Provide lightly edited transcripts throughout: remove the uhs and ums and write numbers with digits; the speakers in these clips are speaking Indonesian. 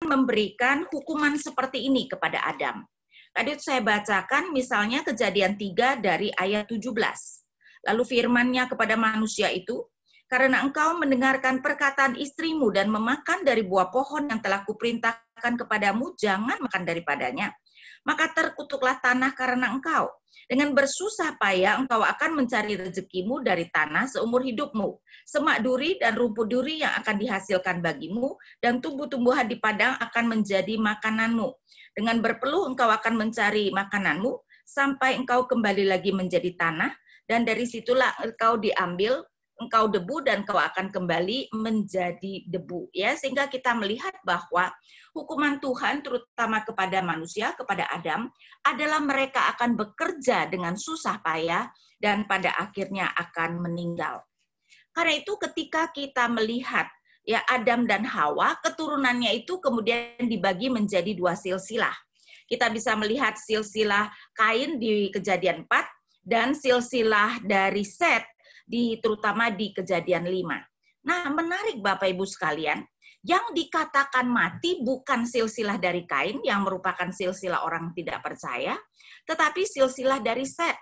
memberikan hukuman seperti ini kepada Adam. Tadi saya bacakan misalnya Kejadian 3 dari ayat 17. Lalu firman-Nya kepada manusia itu, karena engkau mendengarkan perkataan istrimu dan memakan dari buah pohon yang telah kuperintahkan kepadamu, jangan makan daripadanya. Maka terkutuklah tanah karena engkau. Dengan bersusah payah engkau akan mencari rezekimu dari tanah seumur hidupmu. Semak duri dan rumput duri yang akan dihasilkan bagimu, dan tumbuh-tumbuhan di padang akan menjadi makananmu. Dengan berpeluh engkau akan mencari makananmu, sampai engkau kembali lagi menjadi tanah, dan dari situlah engkau diambil, engkau debu dan kau akan kembali menjadi debu. Ya, sehingga kita melihat bahwa hukuman Tuhan terutama kepada manusia, kepada Adam, adalah mereka akan bekerja dengan susah payah dan pada akhirnya akan meninggal. Karena itu ketika kita melihat ya Adam dan Hawa, keturunannya itu kemudian dibagi menjadi dua silsilah. Kita bisa melihat silsilah Kain di Kejadian 4 dan silsilah dari Set terutama di Kejadian 5. Nah, menarik Bapak Ibu sekalian, yang dikatakan mati bukan silsilah dari Kain yang merupakan silsilah orang tidak percaya, tetapi silsilah dari Set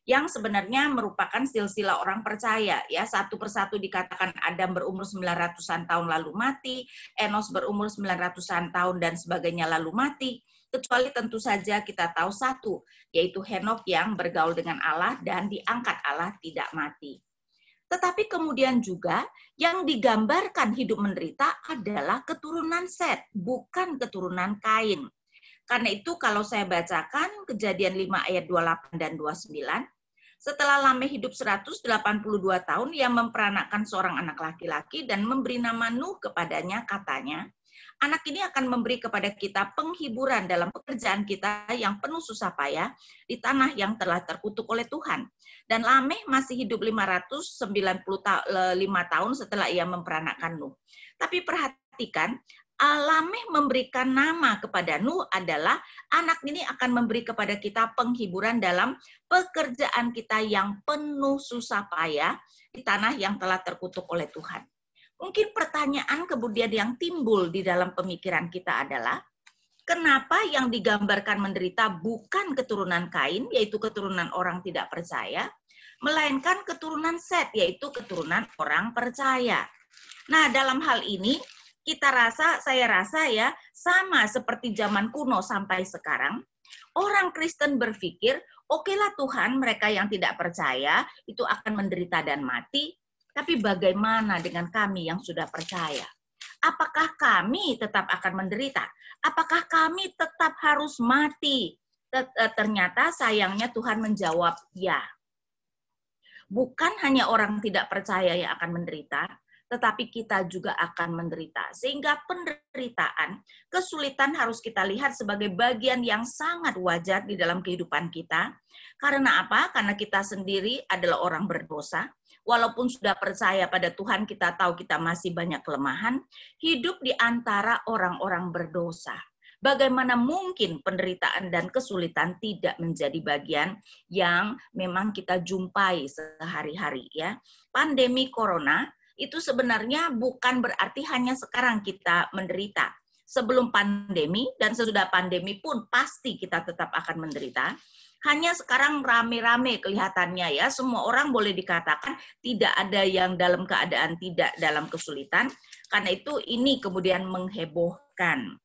yang sebenarnya merupakan silsilah orang percaya. Ya, satu persatu dikatakan Adam berumur 900-an tahun lalu mati, Enos berumur 900-an tahun dan sebagainya lalu mati. Kecuali tentu saja kita tahu satu, yaitu Henokh yang bergaul dengan Allah dan diangkat Allah tidak mati. Tetapi kemudian juga yang digambarkan hidup menderita adalah keturunan Set, bukan keturunan Kain. Karena itu kalau saya bacakan Kejadian 5 ayat 28 dan 29, setelah Lameh hidup 182 tahun, ia memperanakkan seorang anak laki-laki dan memberi nama Nuh kepadanya, katanya, anak ini akan memberi kepada kita penghiburan dalam pekerjaan kita yang penuh susah payah di tanah yang telah terkutuk oleh Tuhan. Dan Lameh masih hidup 595 tahun setelah ia memperanakkan Nuh. Tapi perhatikan, Lameh memberikan nama kepada Nuh adalah anak ini akan memberi kepada kita penghiburan dalam pekerjaan kita yang penuh susah payah di tanah yang telah terkutuk oleh Tuhan. Mungkin pertanyaan kemudian yang timbul di dalam pemikiran kita adalah, kenapa yang digambarkan menderita bukan keturunan Kain, yaitu keturunan orang tidak percaya, melainkan keturunan Set, yaitu keturunan orang percaya. Nah, dalam hal ini, saya rasa ya, sama seperti zaman kuno sampai sekarang, orang Kristen berpikir, okelah Tuhan, mereka yang tidak percaya itu akan menderita dan mati, tapi bagaimana dengan kami yang sudah percaya? Apakah kami tetap akan menderita? Apakah kami tetap harus mati? Ternyata sayangnya Tuhan menjawab, ya. Bukan hanya orang tidak percaya yang akan menderita, tetapi kita juga akan menderita. Sehingga penderitaan, kesulitan harus kita lihat sebagai bagian yang sangat wajar di dalam kehidupan kita. Karena apa? Karena kita sendiri adalah orang berdosa. Walaupun sudah percaya pada Tuhan, kita tahu kita masih banyak kelemahan. Hidup di antara orang-orang berdosa. Bagaimana mungkin penderitaan dan kesulitan tidak menjadi bagian yang memang kita jumpai sehari-hari ya. Pandemi Corona itu sebenarnya bukan berarti hanya sekarang kita menderita. Sebelum pandemi dan sesudah pandemi pun pasti kita tetap akan menderita. Hanya sekarang rame-rame kelihatannya ya, semua orang boleh dikatakan tidak ada yang dalam keadaan tidak dalam kesulitan. Karena itu ini kemudian menghebohkan.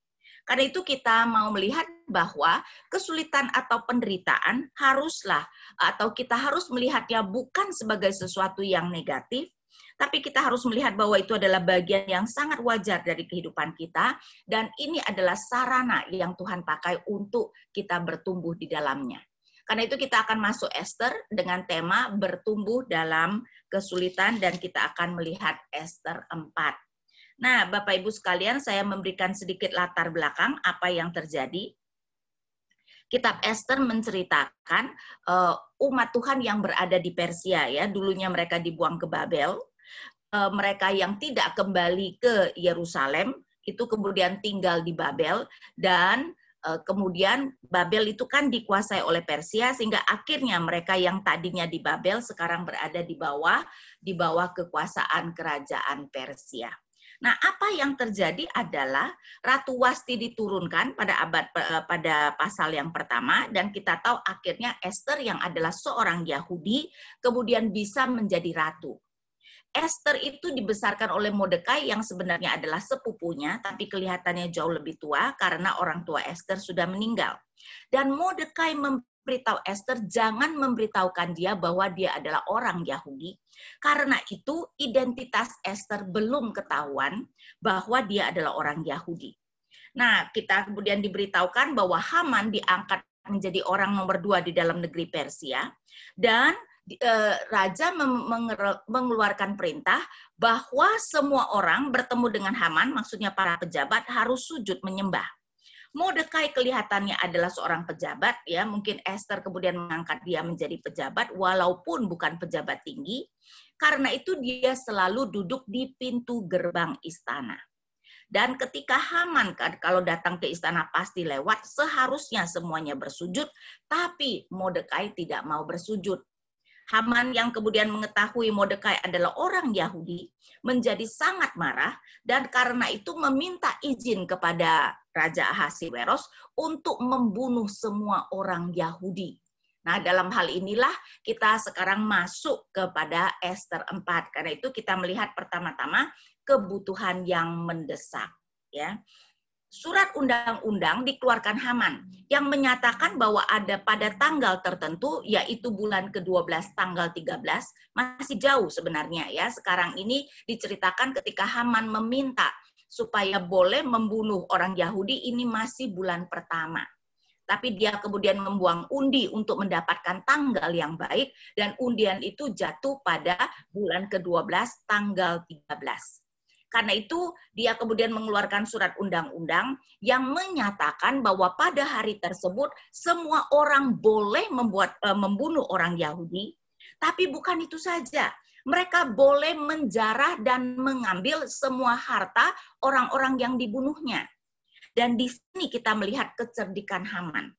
Karena itu kita mau melihat bahwa kesulitan atau penderitaan haruslah, atau kita harus melihatnya bukan sebagai sesuatu yang negatif, tapi kita harus melihat bahwa itu adalah bagian yang sangat wajar dari kehidupan kita, dan ini adalah sarana yang Tuhan pakai untuk kita bertumbuh di dalamnya. Karena itu kita akan masuk Ester dengan tema bertumbuh dalam kesulitan, dan kita akan melihat Ester 4. Nah, Bapak Ibu sekalian, saya memberikan sedikit latar belakang apa yang terjadi. Kitab Ester menceritakan umat Tuhan yang berada di Persia ya, dulunya mereka dibuang ke Babel. Mereka yang tidak kembali ke Yerusalem itu kemudian tinggal di Babel, dan kemudian Babel itu kan dikuasai oleh Persia, sehingga akhirnya mereka yang tadinya di Babel sekarang berada di bawah kekuasaan kerajaan Persia. Nah, apa yang terjadi adalah Ratu Wasti diturunkan pada pasal yang pertama, dan kita tahu akhirnya Esther yang adalah seorang Yahudi kemudian bisa menjadi ratu. Esther itu dibesarkan oleh Mordekai yang sebenarnya adalah sepupunya, tapi kelihatannya jauh lebih tua karena orang tua Esther sudah meninggal. Dan Mordekai memberitahu Esther jangan memberitahukan dia bahwa dia adalah orang Yahudi. Karena itu identitas Esther belum ketahuan bahwa dia adalah orang Yahudi. Nah, kita kemudian diberitahukan bahwa Haman diangkat menjadi orang nomor 2 di dalam negeri Persia, dan Raja mengeluarkan perintah bahwa semua orang bertemu dengan Haman, maksudnya para pejabat, harus sujud menyembah. Mordekai kelihatannya adalah seorang pejabat, ya, mungkin Esther kemudian mengangkat dia menjadi pejabat walaupun bukan pejabat tinggi. Karena itu dia selalu duduk di pintu gerbang istana. Dan ketika Haman kalau datang ke istana pasti lewat, seharusnya semuanya bersujud, tapi Mordekai tidak mau bersujud. Haman yang kemudian mengetahui Mordekai adalah orang Yahudi menjadi sangat marah, dan karena itu meminta izin kepada Raja Ahasiweros untuk membunuh semua orang Yahudi. Nah, dalam hal inilah kita sekarang masuk kepada Esther 4. Karena itu kita melihat pertama-tama kebutuhan yang mendesak, ya. Surat undang-undang dikeluarkan Haman yang menyatakan bahwa ada pada tanggal tertentu, yaitu bulan ke-12 tanggal 13, masih jauh sebenarnya, ya. Sekarang ini diceritakan ketika Haman meminta supaya boleh membunuh orang Yahudi, ini masih bulan pertama. Tapi dia kemudian membuang undi untuk mendapatkan tanggal yang baik, dan undian itu jatuh pada bulan ke-12 tanggal 13. Karena itu dia kemudian mengeluarkan surat undang-undang yang menyatakan bahwa pada hari tersebut semua orang boleh membunuh orang Yahudi, tapi bukan itu saja. Mereka boleh menjarah dan mengambil semua harta orang-orang yang dibunuhnya. Dan di sini kita melihat kecerdikan Haman.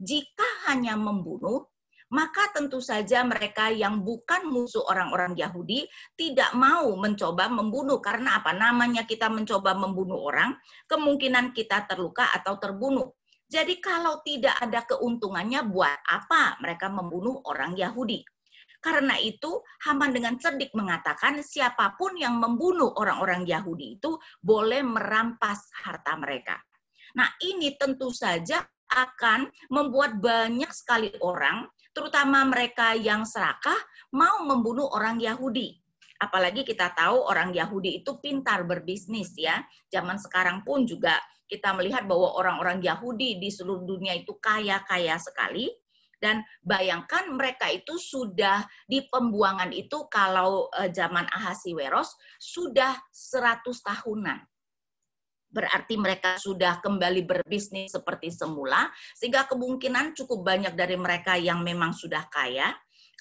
Jika hanya membunuh, maka tentu saja mereka yang bukan musuh orang-orang Yahudi tidak mau mencoba membunuh. Karena apa? Namanya kita mencoba membunuh orang, kemungkinan kita terluka atau terbunuh. Jadi kalau tidak ada keuntungannya, buat apa mereka membunuh orang Yahudi? Karena itu Haman dengan cerdik mengatakan siapapun yang membunuh orang-orang Yahudi itu boleh merampas harta mereka. Nah, ini tentu saja akan membuat banyak sekali orang, terutama mereka yang serakah, mau membunuh orang Yahudi. Apalagi kita tahu orang Yahudi itu pintar berbisnis, ya. Zaman sekarang pun juga kita melihat bahwa orang-orang Yahudi di seluruh dunia itu kaya-kaya sekali. Dan bayangkan mereka itu sudah di pembuangan itu kalau zaman Ahasiweros sudah 100 tahunan. Berarti mereka sudah kembali berbisnis seperti semula, sehingga kemungkinan cukup banyak dari mereka yang memang sudah kaya.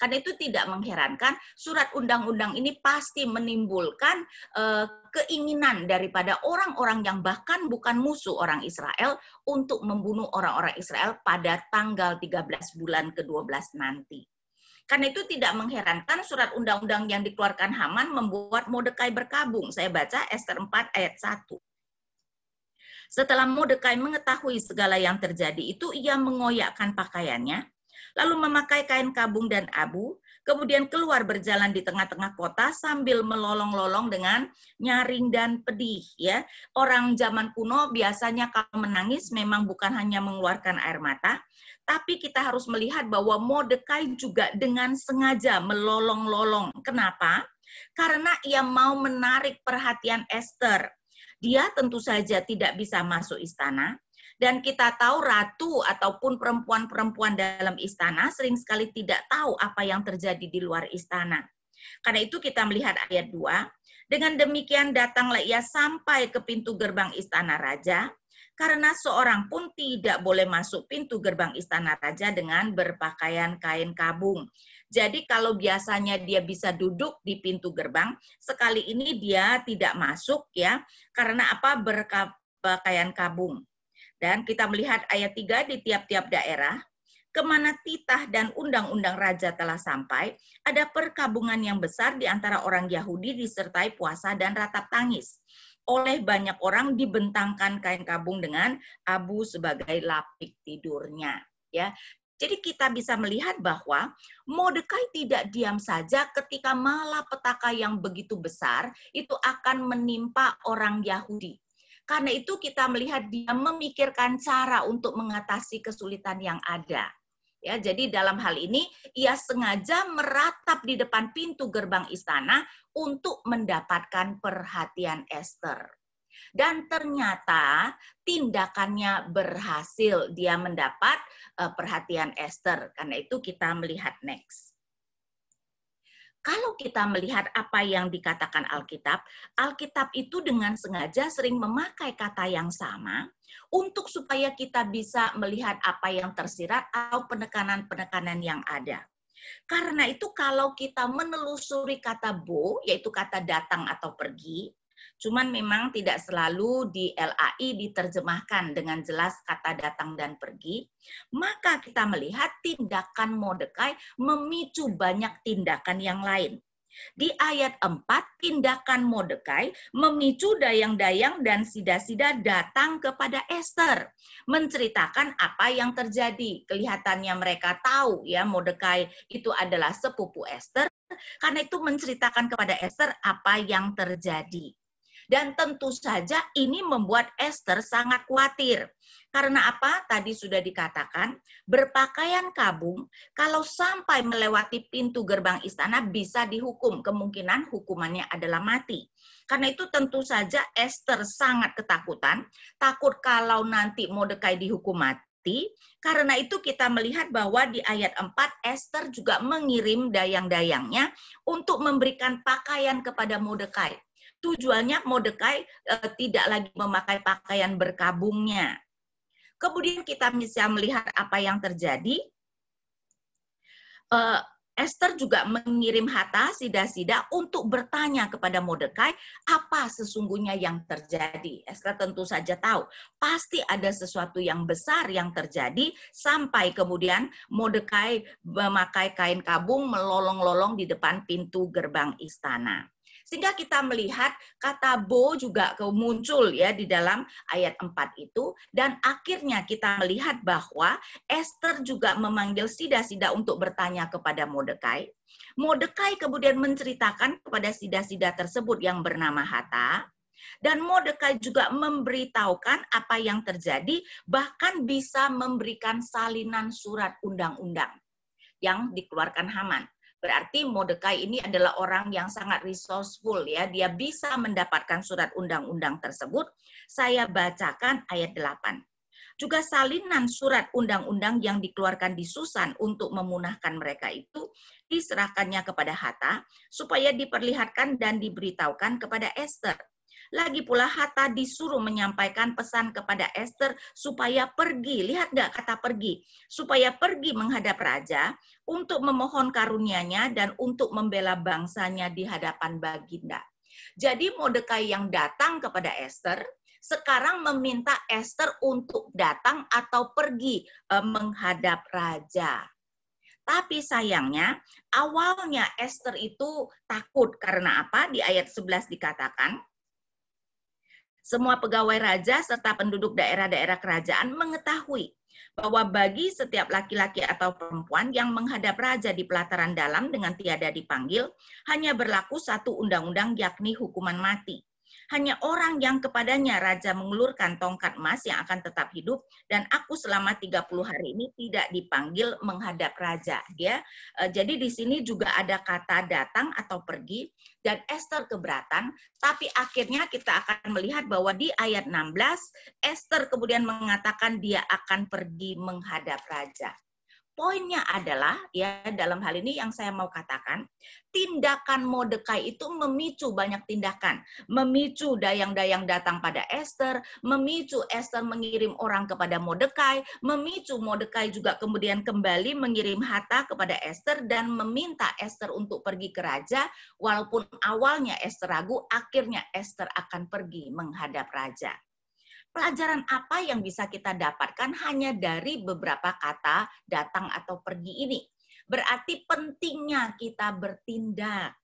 Karena itu tidak mengherankan surat undang-undang ini pasti menimbulkan keinginan daripada orang-orang yang bahkan bukan musuh orang Israel untuk membunuh orang-orang Israel pada tanggal 13 bulan ke-12 nanti. Karena itu tidak mengherankan surat undang-undang yang dikeluarkan Haman membuat Mordekai berkabung. Saya baca Esther 4 ayat 1. Setelah Mordekai mengetahui segala yang terjadi itu, ia mengoyakkan pakaiannya, lalu memakai kain kabung dan abu, kemudian keluar berjalan di tengah-tengah kota sambil melolong-lolong dengan nyaring dan pedih. Ya, orang zaman kuno biasanya kalau menangis memang bukan hanya mengeluarkan air mata, tapi kita harus melihat bahwa Mordekai juga dengan sengaja melolong-lolong. Kenapa? Karena ia mau menarik perhatian Esther. Dia tentu saja tidak bisa masuk istana, dan kita tahu ratu ataupun perempuan-perempuan dalam istana sering sekali tidak tahu apa yang terjadi di luar istana. Karena itu kita melihat ayat 2, dengan demikian datanglah ia sampai ke pintu gerbang istana raja, karena seorang pun tidak boleh masuk pintu gerbang istana raja dengan berpakaian kain kabung. Jadi kalau biasanya dia bisa duduk di pintu gerbang, sekali ini dia tidak masuk, ya, karena apa? Berpakaian kabung. Dan kita melihat ayat 3 di tiap-tiap daerah, kemana titah dan undang-undang raja telah sampai, ada perkabungan yang besar di antara orang Yahudi disertai puasa dan ratap tangis. oleh banyak orang dibentangkan kain kabung dengan abu sebagai lapik tidurnya. Ya, jadi kita bisa melihat bahwa Mordekai tidak diam saja ketika malapetaka yang begitu besar itu akan menimpa orang Yahudi. Karena itu kita melihat dia memikirkan cara untuk mengatasi kesulitan yang ada. Ya, jadi dalam hal ini ia sengaja meratap di depan pintu gerbang istana untuk mendapatkan perhatian Ester. Dan ternyata tindakannya berhasil, dia mendapat perhatian Ester. Karena itu kita melihat next. Kalau kita melihat apa yang dikatakan Alkitab, Alkitab itu dengan sengaja sering memakai kata yang sama untuk supaya kita bisa melihat apa yang tersirat atau penekanan-penekanan yang ada. Karena itu kalau kita menelusuri kata bo, yaitu kata datang atau pergi, cuman memang tidak selalu di LAI diterjemahkan dengan jelas kata datang dan pergi, maka kita melihat tindakan Mordekai memicu banyak tindakan yang lain. Di ayat 4, tindakan Mordekai memicu dayang-dayang dan sida-sida datang kepada Ester, menceritakan apa yang terjadi. Kelihatannya mereka tahu ya Mordekai itu adalah sepupu Ester, karena itu menceritakan kepada Ester apa yang terjadi. Dan tentu saja ini membuat Ester sangat khawatir. Karena apa? Tadi sudah dikatakan, berpakaian kabung, kalau sampai melewati pintu gerbang istana bisa dihukum. Kemungkinan hukumannya adalah mati. Karena itu tentu saja Ester sangat ketakutan, takut kalau nanti Mordekai dihukum mati. Karena itu kita melihat bahwa di ayat 4, Ester juga mengirim dayang-dayangnya untuk memberikan pakaian kepada Mordekai. Tujuannya Mordekai tidak lagi memakai pakaian berkabungnya. Kemudian kita bisa melihat apa yang terjadi. Ester juga mengirim Hata, sida-sida untuk bertanya kepada Mordekai apa sesungguhnya yang terjadi. Ester tentu saja tahu, pasti ada sesuatu yang besar yang terjadi sampai kemudian Mordekai memakai kain kabung melolong-lolong di depan pintu gerbang istana. Sehingga kita melihat kata bo juga muncul ya di dalam ayat 4 itu, dan akhirnya kita melihat bahwa Ester juga memanggil sida-sida untuk bertanya kepada Mordekai. Mordekai kemudian menceritakan kepada sida-sida tersebut yang bernama Hata, dan Mordekai juga memberitahukan apa yang terjadi, bahkan bisa memberikan salinan surat undang-undang yang dikeluarkan Haman. Berarti Mordekai ini adalah orang yang sangat resourceful ya, dia bisa mendapatkan surat undang-undang tersebut. Saya bacakan ayat 8. Juga salinan surat undang-undang yang dikeluarkan di Susan untuk memunahkan mereka itu diserahkannya kepada Hata supaya diperlihatkan dan diberitahukan kepada Ester. Lagi pula Hata disuruh menyampaikan pesan kepada Ester supaya pergi, lihat nggak kata pergi, supaya pergi menghadap raja untuk memohon karunia-Nya dan untuk membela bangsanya di hadapan Baginda. Jadi Mordekai yang datang kepada Ester sekarang meminta Ester untuk datang atau pergi menghadap raja. Tapi sayangnya awalnya Ester itu takut karena apa? Di ayat 11 dikatakan, semua pegawai raja serta penduduk daerah-daerah kerajaan mengetahui bahwa bagi setiap laki-laki atau perempuan yang menghadap raja di pelataran dalam dengan tiada dipanggil, hanya berlaku satu undang-undang yakni hukuman mati. Hanya orang yang kepadanya raja mengulurkan tongkat emas yang akan tetap hidup, dan aku selama 30 hari ini tidak dipanggil menghadap raja. Ya, jadi di sini juga ada kata datang atau pergi, dan Ester keberatan, tapi akhirnya kita akan melihat bahwa di ayat 16, Ester kemudian mengatakan dia akan pergi menghadap raja. Poinnya adalah, ya dalam hal ini yang saya mau katakan, tindakan Mordekai itu memicu banyak tindakan. Memicu dayang-dayang datang pada Ester, memicu Ester mengirim orang kepada Mordekai, memicu Mordekai juga kemudian kembali mengirim Hata kepada Ester dan meminta Ester untuk pergi ke raja, walaupun awalnya Ester ragu, akhirnya Ester akan pergi menghadap raja. Pelajaran apa yang bisa kita dapatkan hanya dari beberapa kata datang atau pergi ini? Berarti pentingnya kita bertindak.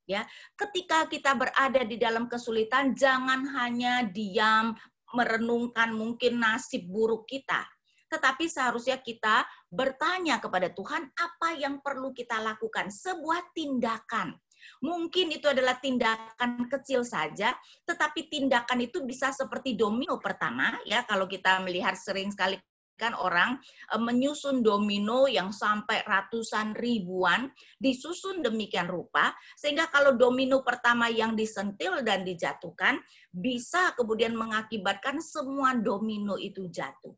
Ya, ketika kita berada di dalam kesulitan, jangan hanya diam merenungkan mungkin nasib buruk kita, tetapi seharusnya kita bertanya kepada Tuhan apa yang perlu kita lakukan, sebuah tindakan. Mungkin itu adalah tindakan kecil saja, tetapi tindakan itu bisa seperti domino pertama, ya kalau kita melihat sering sekali kan orang menyusun domino yang sampai ratusan ribuan, disusun demikian rupa, sehingga kalau domino pertama yang disentil dan dijatuhkan, bisa kemudian mengakibatkan semua domino itu jatuh.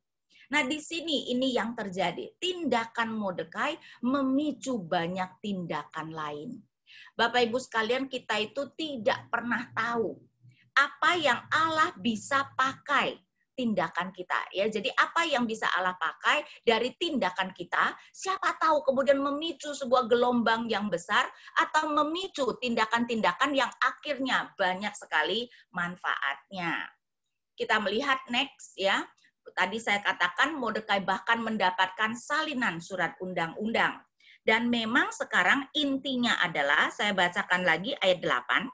Nah, di sini ini yang terjadi. Tindakan Mordekai memicu banyak tindakan lain. Bapak Ibu sekalian, kita itu tidak pernah tahu apa yang Allah bisa pakai tindakan kita, ya. Jadi apa yang bisa Allah pakai dari tindakan kita, siapa tahu kemudian memicu sebuah gelombang yang besar atau memicu tindakan-tindakan yang akhirnya banyak sekali manfaatnya. Kita melihat next, ya. Tadi saya katakan Mordekai bahkan mendapatkan salinan surat undang-undang. Dan memang sekarang intinya adalah, saya bacakan lagi ayat 8,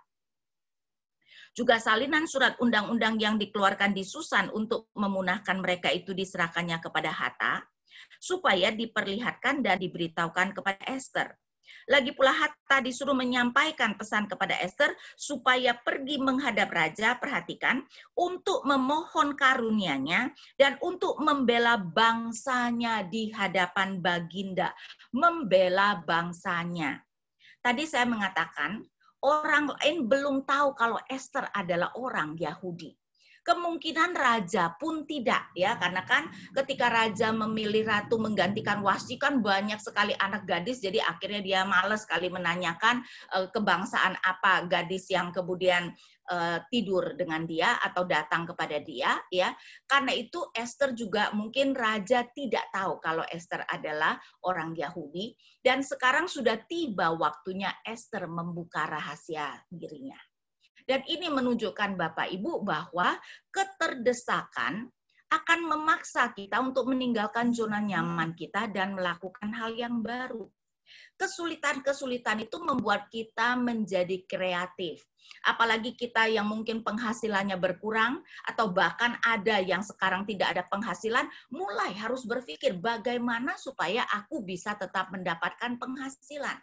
juga salinan surat undang-undang yang dikeluarkan di Susan untuk memunahkan mereka itu diserahkannya kepada Hatta, supaya diperlihatkan dan diberitahukan kepada Ester. Lagi pula Hatta disuruh menyampaikan pesan kepada Ester supaya pergi menghadap raja, perhatikan, untuk memohon karunia-Nya dan untuk membela bangsanya di hadapan Baginda. Membela bangsanya. Tadi saya mengatakan, orang lain belum tahu kalau Ester adalah orang Yahudi. Kemungkinan raja pun tidak, ya, karena kan ketika raja memilih ratu menggantikan Wasti kan banyak sekali anak gadis, jadi akhirnya dia malas sekali menanyakan kebangsaan apa gadis yang kemudian tidur dengan dia atau datang kepada dia, ya. Karena itu Ester juga mungkin raja tidak tahu kalau Ester adalah orang Yahudi, dan sekarang sudah tiba waktunya Ester membuka rahasia dirinya. Dan ini menunjukkan Bapak Ibu bahwa keterdesakan akan memaksa kita untuk meninggalkan zona nyaman kita dan melakukan hal yang baru. Kesulitan-kesulitan itu membuat kita menjadi kreatif. Apalagi kita yang mungkin penghasilannya berkurang, atau bahkan ada yang sekarang tidak ada penghasilan, mulai harus berpikir bagaimana supaya aku bisa tetap mendapatkan penghasilan.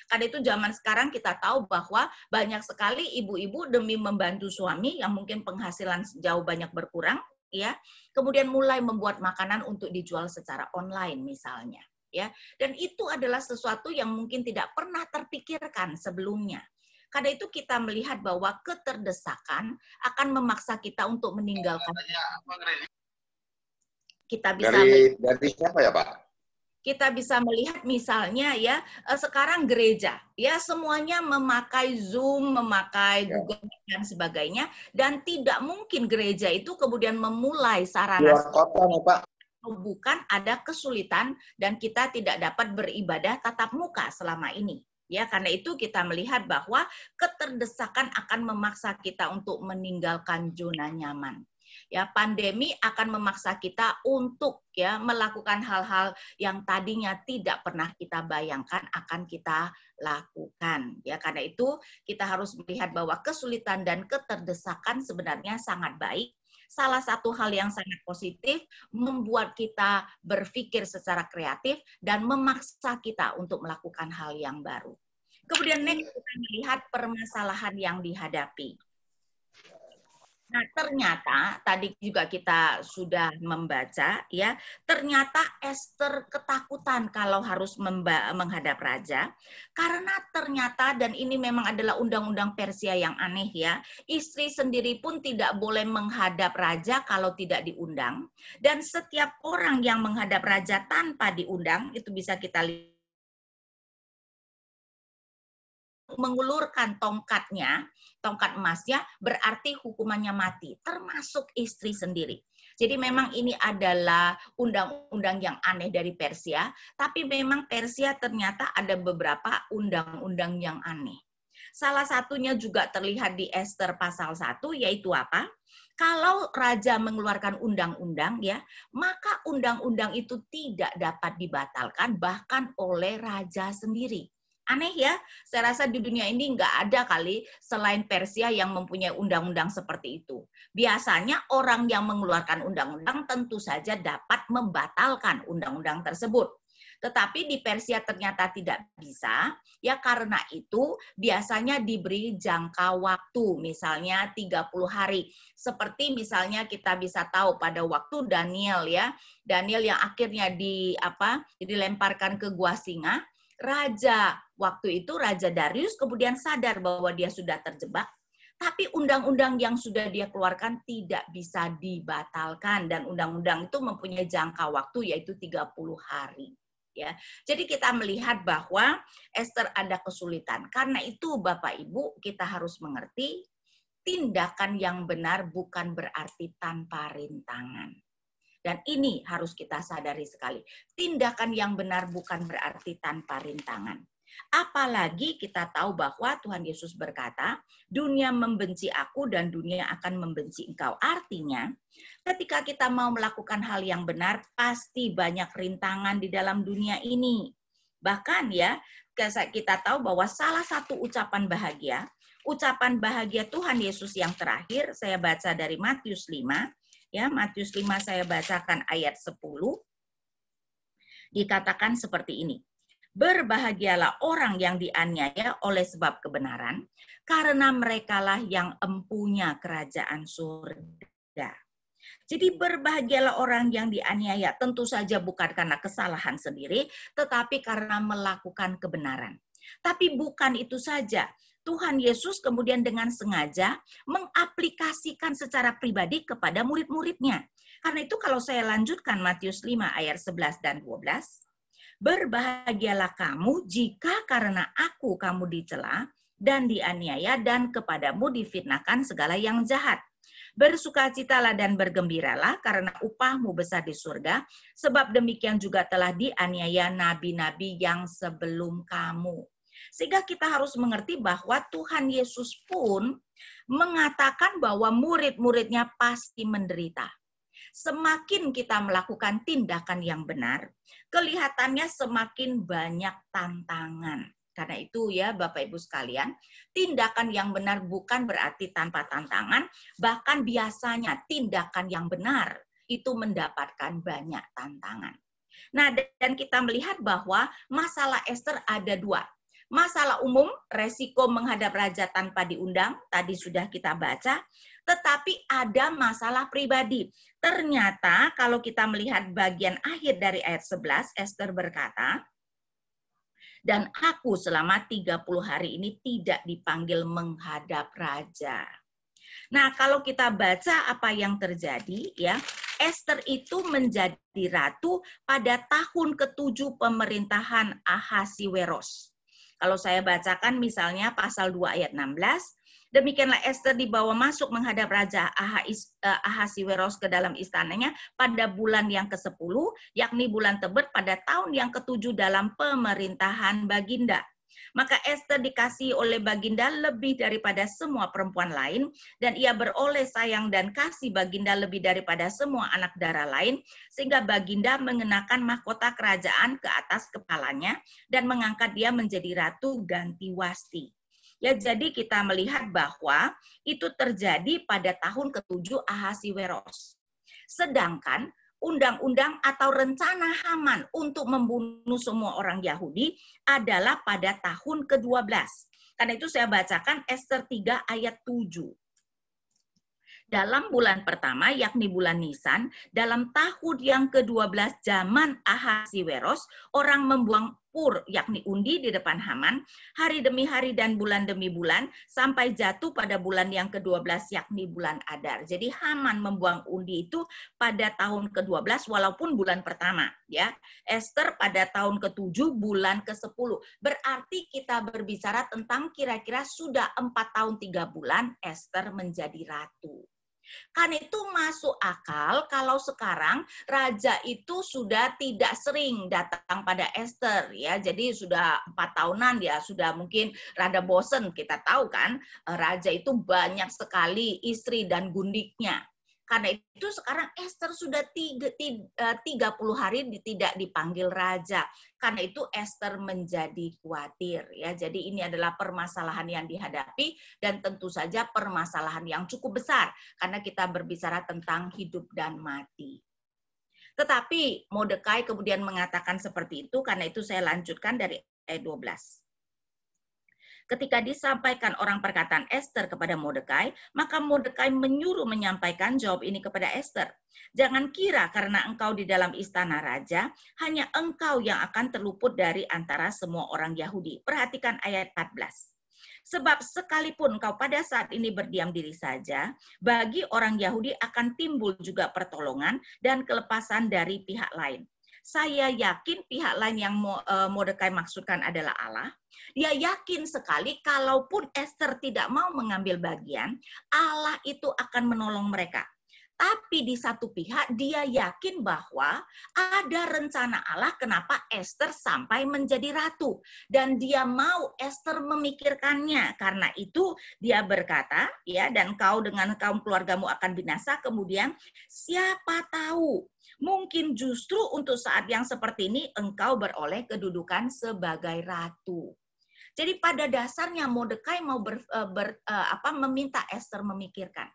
Karena itu zaman sekarang kita tahu bahwa banyak sekali ibu-ibu demi membantu suami yang mungkin penghasilan jauh banyak berkurang, ya, kemudian mulai membuat makanan untuk dijual secara online misalnya, ya. Dan itu adalah sesuatu yang mungkin tidak pernah terpikirkan sebelumnya. Karena itu kita melihat bahwa keterdesakan akan memaksa kita untuk meninggalkan. Kita bisa dari siapa ya, Pak? Kita bisa melihat misalnya, ya, sekarang gereja, ya, semuanya memakai Zoom, memakai Google dan sebagainya, dan tidak mungkin gereja itu kemudian memulai sarana Pak. bukan ada kesulitan dan kita tidak dapat beribadah tatap muka selama ini. Ya, karena itu kita melihat bahwa keterdesakan akan memaksa kita untuk meninggalkan zona nyaman. Ya, pandemi akan memaksa kita untuk, ya, melakukan hal-hal yang tadinya tidak pernah kita bayangkan akan kita lakukan. Ya, karena itu kita harus melihat bahwa kesulitan dan keterdesakan sebenarnya sangat baik. Salah satu hal yang sangat positif membuat kita berpikir secara kreatif dan memaksa kita untuk melakukan hal yang baru. Kemudian next kita melihat permasalahan yang dihadapi. Nah, ternyata tadi juga kita sudah membaca, ya, ternyata Ester ketakutan kalau harus menghadap raja, karena ternyata, dan ini memang adalah undang-undang Persia yang aneh, ya, istri sendiri pun tidak boleh menghadap raja kalau tidak diundang, dan setiap orang yang menghadap raja tanpa diundang, itu bisa kita lihat, mengulurkan tongkatnya, tongkat emasnya, berarti hukumannya mati, termasuk istri sendiri. Jadi memang ini adalah undang-undang yang aneh dari Persia, tapi memang Persia ternyata ada beberapa undang-undang yang aneh. Salah satunya juga terlihat di Ester pasal 1, yaitu apa? Kalau raja mengeluarkan undang-undang, ya, maka undang-undang itu tidak dapat dibatalkan bahkan oleh raja sendiri. Aneh ya, saya rasa di dunia ini nggak ada kali selain Persia yang mempunyai undang-undang seperti itu. Biasanya orang yang mengeluarkan undang-undang tentu saja dapat membatalkan undang-undang tersebut. Tetapi di Persia ternyata tidak bisa, ya karena itu biasanya diberi jangka waktu, misalnya 30 hari. Seperti misalnya kita bisa tahu pada waktu Daniel ya, Daniel yang akhirnya dilemparkan ke gua singa. Raja waktu itu, Raja Darius kemudian sadar bahwa dia sudah terjebak, tapi undang-undang yang sudah dia keluarkan tidak bisa dibatalkan dan undang-undang itu mempunyai jangka waktu yaitu 30 hari. Ya, jadi kita melihat bahwa Esther ada kesulitan. Karena itu Bapak Ibu kita harus mengerti tindakan yang benar bukan berarti tanpa rintangan. Dan ini harus kita sadari sekali. Tindakan yang benar bukan berarti tanpa rintangan. Apalagi kita tahu bahwa Tuhan Yesus berkata, dunia membenci aku dan dunia akan membenci engkau. Artinya, ketika kita mau melakukan hal yang benar, pasti banyak rintangan di dalam dunia ini. Bahkan ya, kita tahu bahwa salah satu ucapan bahagia Tuhan Yesus yang terakhir, saya baca dari Matius 5, ya, Matius 5 saya bacakan ayat 10. Dikatakan seperti ini. Berbahagialah orang yang dianiaya oleh sebab kebenaran, karena merekalah yang empunya kerajaan surga. Jadi berbahagialah orang yang dianiaya, tentu saja bukan karena kesalahan sendiri, tetapi karena melakukan kebenaran. Tapi bukan itu saja. Tuhan Yesus kemudian dengan sengaja mengaplikasikan secara pribadi kepada murid-muridnya. Karena itu kalau saya lanjutkan Matius 5 ayat 11 dan 12, berbahagialah kamu jika karena aku kamu dicela dan dianiaya dan kepadamu difitnahkan segala yang jahat. Bersukacitalah dan bergembiralah karena upahmu besar di surga, sebab demikian juga telah dianiaya nabi-nabi yang sebelum kamu. Sehingga kita harus mengerti bahwa Tuhan Yesus pun mengatakan bahwa murid-muridnya pasti menderita. Semakin kita melakukan tindakan yang benar, kelihatannya semakin banyak tantangan. Karena itu ya Bapak Ibu sekalian, tindakan yang benar bukan berarti tanpa tantangan, bahkan biasanya tindakan yang benar itu mendapatkan banyak tantangan. Nah, dan kita melihat bahwa masalah Esther ada dua. Masalah umum, resiko menghadap raja tanpa diundang, tadi sudah kita baca, tetapi ada masalah pribadi. Ternyata kalau kita melihat bagian akhir dari ayat 11, Esther berkata, dan aku selama 30 hari ini tidak dipanggil menghadap raja. Nah, kalau kita baca apa yang terjadi, ya, Esther itu menjadi ratu pada tahun ke-7 pemerintahan Ahasiweros. Kalau saya bacakan misalnya pasal 2 ayat 16, demikianlah Esther dibawa masuk menghadap Raja Ahasiweros ke dalam istananya pada bulan yang ke-10, yakni bulan Tebet pada tahun yang ke-7 dalam pemerintahan Baginda. Maka Esther dikasihi oleh Baginda lebih daripada semua perempuan lain, dan ia beroleh sayang dan kasih Baginda lebih daripada semua anak darah lain, sehingga Baginda mengenakan mahkota kerajaan ke atas kepalanya dan mengangkat dia menjadi ratu ganti Wasti. Ya, jadi kita melihat bahwa itu terjadi pada tahun ke-7 Ahasiweros. Sedangkan undang-undang atau rencana Haman untuk membunuh semua orang Yahudi adalah pada tahun ke-12. Karena itu saya bacakan Esther 3 ayat 7. Dalam bulan pertama, yakni bulan Nisan, dalam tahun yang ke-12 zaman Ahasiweros, orang membuang pur, yakni undi di depan Haman, hari demi hari dan bulan demi bulan, sampai jatuh pada bulan yang ke-12, yakni bulan Adar. Jadi Haman membuang undi itu pada tahun ke-12, walaupun bulan pertama. Ya, Esther pada tahun ke-7, bulan ke-10. Berarti kita berbicara tentang kira-kira sudah 4 tahun 3 bulan Esther menjadi ratu. Kan itu masuk akal kalau sekarang raja itu sudah tidak sering datang pada Esther ya. Jadi sudah 4 tahunan ya, sudah mungkin rada bosen. Kita tahu kan raja itu banyak sekali istri dan gundiknya. Karena itu sekarang Ester sudah 30 hari tidak dipanggil raja. Karena itu Ester menjadi khawatir. Ya, jadi ini adalah permasalahan yang dihadapi dan tentu saja permasalahan yang cukup besar. Karena kita berbicara tentang hidup dan mati. Tetapi Mordekai kemudian mengatakan seperti itu, karena itu saya lanjutkan dari ayat 12. Ketika disampaikan orang perkataan Ester kepada Mordekai, maka Mordekai menyuruh menyampaikan jawab ini kepada Ester. Jangan kira karena engkau di dalam istana raja, hanya engkau yang akan terluput dari antara semua orang Yahudi. Perhatikan ayat 14. Sebab sekalipun engkau pada saat ini berdiam diri saja, bagi orang Yahudi akan timbul juga pertolongan dan kelepasan dari pihak lain. Saya yakin pihak lain yang Mordekai maksudkan adalah Allah. Dia yakin sekali kalaupun Ester tidak mau mengambil bagian, Allah itu akan menolong mereka. Tapi di satu pihak dia yakin bahwa ada rencana Allah kenapa Ester sampai menjadi ratu. Dan dia mau Ester memikirkannya. Karena itu dia berkata, ya, dan kau dengan kaum keluargamu akan binasa. Kemudian siapa tahu, mungkin justru untuk saat yang seperti ini engkau beroleh kedudukan sebagai ratu. Jadi pada dasarnya Mordekai mau meminta Ester memikirkan.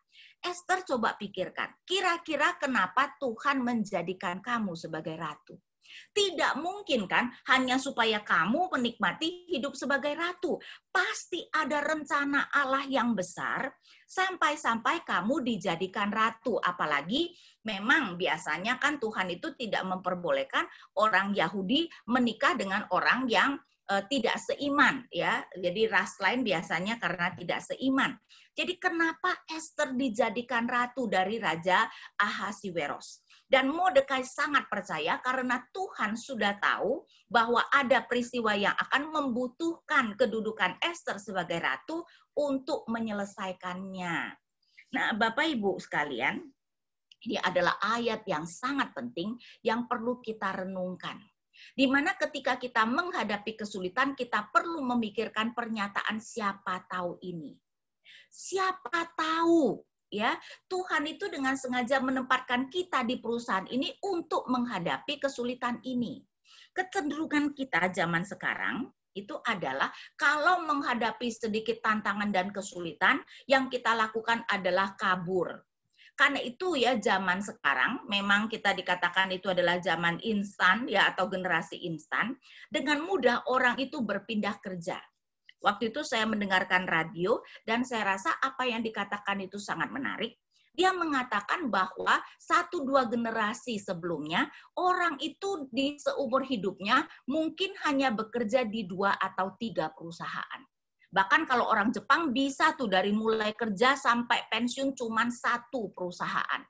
Ester coba pikirkan, kira-kira kenapa Tuhan menjadikan kamu sebagai ratu? Tidak mungkin kan hanya supaya kamu menikmati hidup sebagai ratu. Pasti ada rencana Allah yang besar sampai-sampai kamu dijadikan ratu. Apalagi memang biasanya kan Tuhan itu tidak memperbolehkan orang Yahudi menikah dengan orang yang tidak seiman, ya. Jadi ras lain biasanya karena tidak seiman. Jadi kenapa Ester dijadikan ratu dari Raja Ahasiweros? Dan Mordekai sangat percaya karena Tuhan sudah tahu bahwa ada peristiwa yang akan membutuhkan kedudukan Ester sebagai ratu untuk menyelesaikannya. Nah, Bapak Ibu sekalian, ini adalah ayat yang sangat penting yang perlu kita renungkan. Di mana ketika kita menghadapi kesulitan, kita perlu memikirkan pernyataan siapa tahu ini. Siapa tahu, ya, Tuhan itu dengan sengaja menempatkan kita di perusahaan ini untuk menghadapi kesulitan ini. Kecenderungan kita zaman sekarang itu adalah kalau menghadapi sedikit tantangan dan kesulitan, yang kita lakukan adalah kabur. Karena itu ya zaman sekarang memang kita dikatakan itu adalah zaman instan ya atau generasi instan. Dengan mudah orang itu berpindah kerja. Waktu itu saya mendengarkan radio dan saya rasa apa yang dikatakan itu sangat menarik. Dia mengatakan bahwa 1-2 generasi sebelumnya orang itu di seumur hidupnya mungkin hanya bekerja di 2 atau 3 perusahaan. Bahkan kalau orang Jepang bisa tuh dari mulai kerja sampai pensiun cuma 1 perusahaan.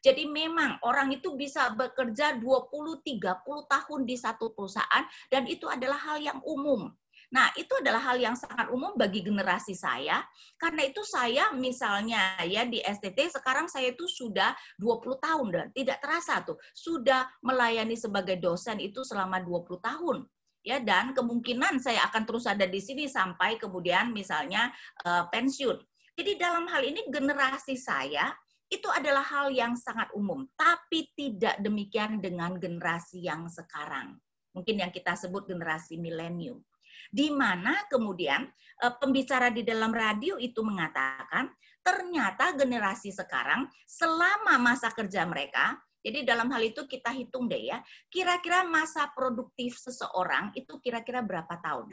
Jadi memang orang itu bisa bekerja 20-30 tahun di 1 perusahaan dan itu adalah hal yang umum. Nah, itu adalah hal yang sangat umum bagi generasi saya. Karena itu saya misalnya ya di STT sekarang saya itu sudah 20 tahun dan tidak terasa tuh sudah melayani sebagai dosen itu selama 20 tahun. Ya, dan kemungkinan saya akan terus ada di sini sampai kemudian misalnya pensiun. Jadi dalam hal ini generasi saya itu adalah hal yang sangat umum, tapi tidak demikian dengan generasi yang sekarang. Mungkin yang kita sebut generasi milenium. Di mana kemudian pembicara di dalam radio itu mengatakan ternyata generasi sekarang selama masa kerja mereka, jadi dalam hal itu kita hitung deh ya, kira-kira masa produktif seseorang itu kira-kira berapa tahun?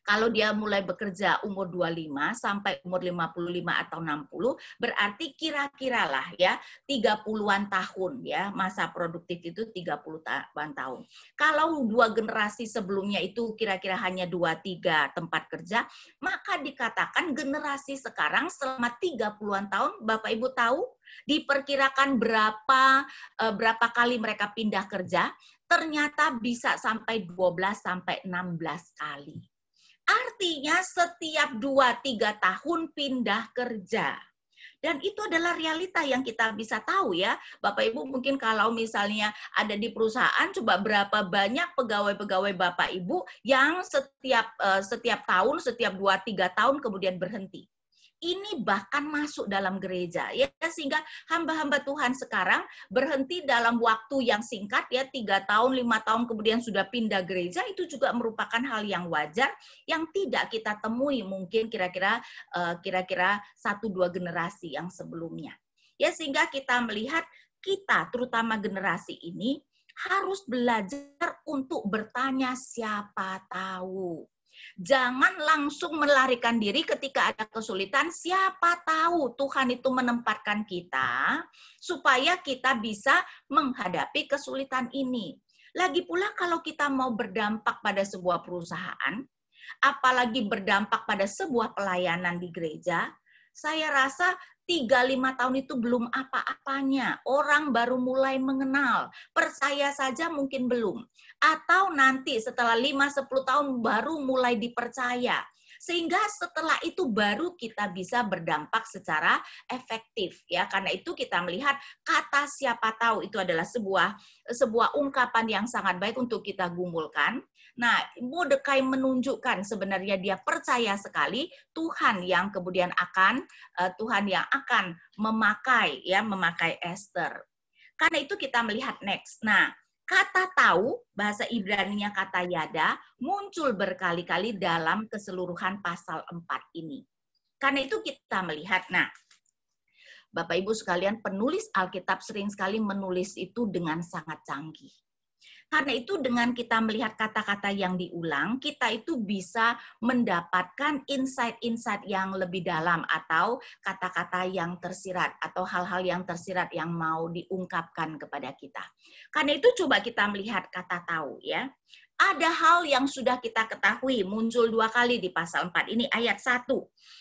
Kalau dia mulai bekerja umur 25 sampai umur 55 atau 60, berarti kira-kira lah ya 30-an tahun ya, masa produktif itu 30-an tahun. Kalau 2 generasi sebelumnya itu kira-kira hanya 2-3 tempat kerja, maka dikatakan generasi sekarang selama 30-an tahun, Bapak Ibu tahu diperkirakan berapa kali mereka pindah kerja? Ternyata bisa sampai 12 sampai 16 kali. Artinya setiap 2-3 tahun pindah kerja. Dan itu adalah realita yang kita bisa tahu ya. Bapak Ibu mungkin kalau misalnya ada di perusahaan, coba berapa banyak pegawai-pegawai Bapak Ibu yang setiap tahun, setiap 2-3 tahun kemudian berhenti. ini bahkan masuk dalam gereja, ya, sehingga hamba-hamba Tuhan sekarang berhenti dalam waktu yang singkat, ya, 3 tahun, 5 tahun kemudian sudah pindah gereja. Itu juga merupakan hal yang wajar yang tidak kita temui mungkin kira-kira 1-2 generasi yang sebelumnya. Ya, sehingga kita melihat kita, terutama generasi ini, harus belajar untuk bertanya siapa tahu. Jangan langsung melarikan diri ketika ada kesulitan. Siapa tahu Tuhan itu menempatkan kita supaya kita bisa menghadapi kesulitan ini. Lagi pula kalau kita mau berdampak pada sebuah perusahaan, apalagi berdampak pada sebuah pelayanan di gereja, saya rasa 3-5 tahun itu belum apa-apanya. Orang baru mulai mengenal. Percaya saja mungkin belum. Atau nanti setelah 5-10 tahun baru mulai dipercaya. Sehingga setelah itu baru kita bisa berdampak secara efektif, ya. Karena itu kita melihat kata siapa tahu itu adalah sebuah ungkapan yang sangat baik untuk kita gumulkan. Nah, Mordekai menunjukkan sebenarnya dia percaya sekali Tuhan yang kemudian akan memakai Ester. Karena itu kita melihat next. Nah, kata tahu, bahasa Ibrani-nya kata yada, muncul berkali-kali dalam keseluruhan pasal 4 ini. Karena itu kita melihat, nah, Bapak Ibu sekalian, penulis Alkitab sering sekali menulis itu dengan sangat canggih. Karena itu dengan kita melihat kata-kata yang diulang, kita itu bisa mendapatkan insight-insight yang lebih dalam atau kata-kata yang tersirat atau hal-hal yang tersirat yang mau diungkapkan kepada kita. Karena itu coba kita melihat kata tahu, ya. Ada hal yang sudah kita ketahui, muncul 2 kali di pasal 4 ini, ayat 1.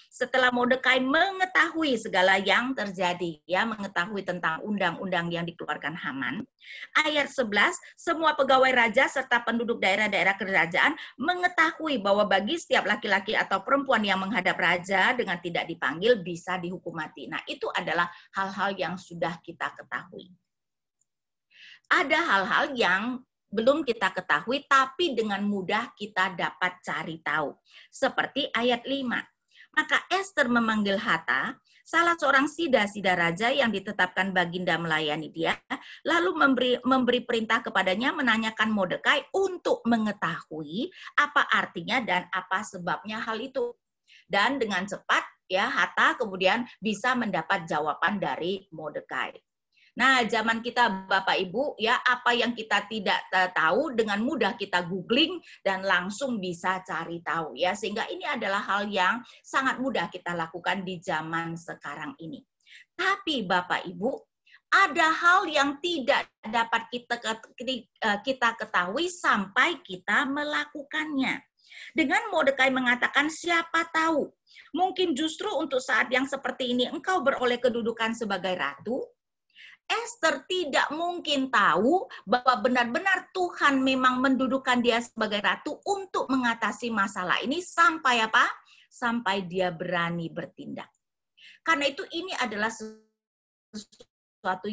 Setelah Mordekai mengetahui segala yang terjadi, ya, mengetahui tentang undang-undang yang dikeluarkan Haman. Ayat 11, semua pegawai raja serta penduduk daerah-daerah kerajaan mengetahui bahwa bagi setiap laki-laki atau perempuan yang menghadap raja dengan tidak dipanggil bisa dihukum mati. Nah, itu adalah hal-hal yang sudah kita ketahui. Ada hal-hal yang belum kita ketahui, tapi dengan mudah kita dapat cari tahu. Seperti ayat 5. Maka Ester memanggil Hata, salah seorang sida-sida raja yang ditetapkan baginda melayani dia, lalu memberi perintah kepadanya menanyakan Mordekai untuk mengetahui apa artinya dan apa sebabnya hal itu. Dan dengan cepat, ya, Hata kemudian bisa mendapat jawaban dari Mordekai. Nah, zaman kita Bapak Ibu, ya, apa yang kita tidak tahu dengan mudah kita googling dan langsung bisa cari tahu, ya. Sehingga ini adalah hal yang sangat mudah kita lakukan di zaman sekarang ini. Tapi Bapak Ibu, ada hal yang tidak dapat kita ketahui sampai kita melakukannya. Dengan Mordekai mengatakan siapa tahu, mungkin justru untuk saat yang seperti ini engkau beroleh kedudukan sebagai ratu. Ester tidak mungkin tahu bahwa benar-benar Tuhan memang mendudukan dia sebagai ratu untuk mengatasi masalah ini sampai apa? Sampai dia berani bertindak. Karena itu ini adalah sesuatu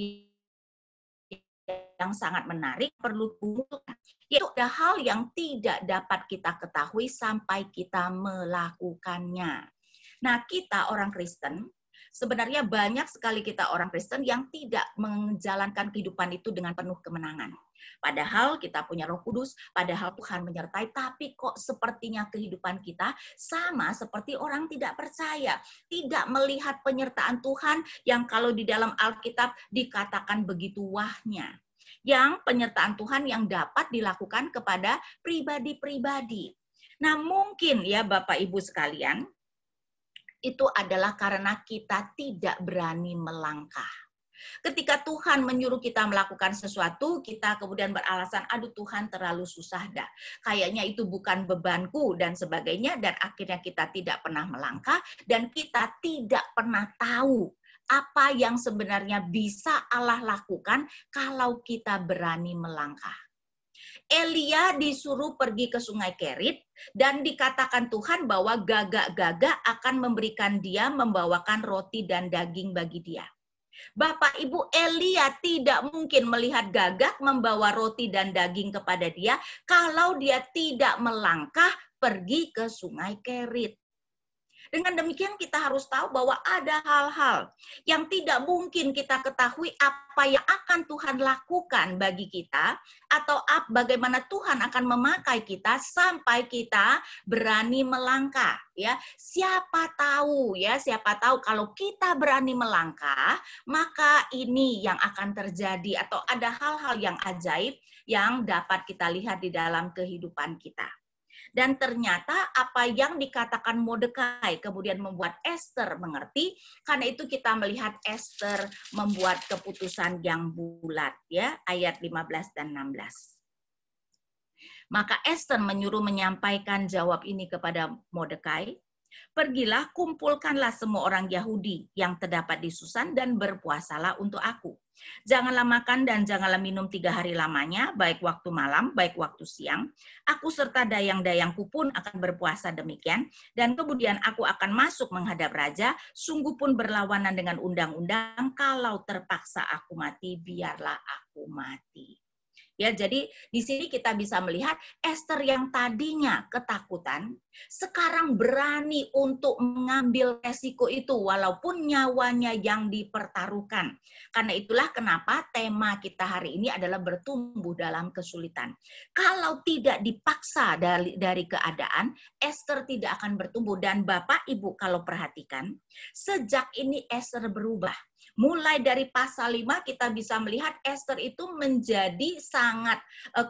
yang sangat menarik, perlu dibutuhkan. Yaitu ada hal yang tidak dapat kita ketahui sampai kita melakukannya. Nah, kita orang Kristen, sebenarnya banyak sekali kita orang Kristen yang tidak menjalankan kehidupan itu dengan penuh kemenangan. Padahal kita punya Roh Kudus, padahal Tuhan menyertai, tapi kok sepertinya kehidupan kita sama seperti orang tidak percaya. Tidak melihat penyertaan Tuhan yang kalau di dalam Alkitab dikatakan begitu wahnya. Yang penyertaan Tuhan yang dapat dilakukan kepada pribadi-pribadi. Nah, mungkin ya Bapak Ibu sekalian, itu adalah karena kita tidak berani melangkah. Ketika Tuhan menyuruh kita melakukan sesuatu, kita kemudian beralasan, aduh Tuhan terlalu susah dah. Kayaknya itu bukan bebanku dan sebagainya, dan akhirnya kita tidak pernah melangkah, dan kita tidak pernah tahu apa yang sebenarnya bisa Allah lakukan kalau kita berani melangkah. Elia disuruh pergi ke Sungai Kerit dan dikatakan Tuhan bahwa gagak-gagak akan memberikan dia membawakan roti dan daging bagi dia. Bapak Ibu, Elia tidak mungkin melihat gagak membawa roti dan daging kepada dia kalau dia tidak melangkah pergi ke Sungai Kerit. Dengan demikian kita harus tahu bahwa ada hal-hal yang tidak mungkin kita ketahui apa yang akan Tuhan lakukan bagi kita atau bagaimana Tuhan akan memakai kita sampai kita berani melangkah, ya. Siapa tahu kalau kita berani melangkah, maka ini yang akan terjadi atau ada hal-hal yang ajaib yang dapat kita lihat di dalam kehidupan kita. Dan ternyata apa yang dikatakan Mordekai kemudian membuat Esther mengerti, karena itu kita melihat Esther membuat keputusan yang bulat, ya, ayat 15 dan 16. Maka Esther menyuruh menyampaikan jawab ini kepada Mordekai. Pergilah, kumpulkanlah semua orang Yahudi yang terdapat di Susan dan berpuasalah untuk aku. Janganlah makan dan janganlah minum 3 hari lamanya, baik waktu malam, baik waktu siang. Aku serta dayang-dayangku pun akan berpuasa demikian, dan kemudian aku akan masuk menghadap raja, sungguh pun berlawanan dengan undang-undang, kalau terpaksa aku mati, biarlah aku mati. Ya, jadi di sini kita bisa melihat Esther yang tadinya ketakutan, sekarang berani untuk mengambil resiko itu walaupun nyawanya yang dipertaruhkan. Karena itulah kenapa tema kita hari ini adalah bertumbuh dalam kesulitan. Kalau tidak dipaksa dari keadaan, Esther tidak akan bertumbuh. Dan Bapak Ibu kalau perhatikan, sejak ini Esther berubah. Mulai dari pasal 5 kita bisa melihat Esther itu menjadi sangat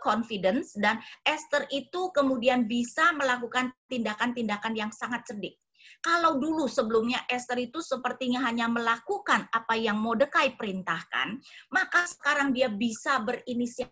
confidence, dan Esther itu kemudian bisa melakukan tindakan-tindakan yang sangat cerdik. Kalau dulu sebelumnya Esther itu sepertinya hanya melakukan apa yang Mordekai perintahkan, maka sekarang dia bisa berinisiatif.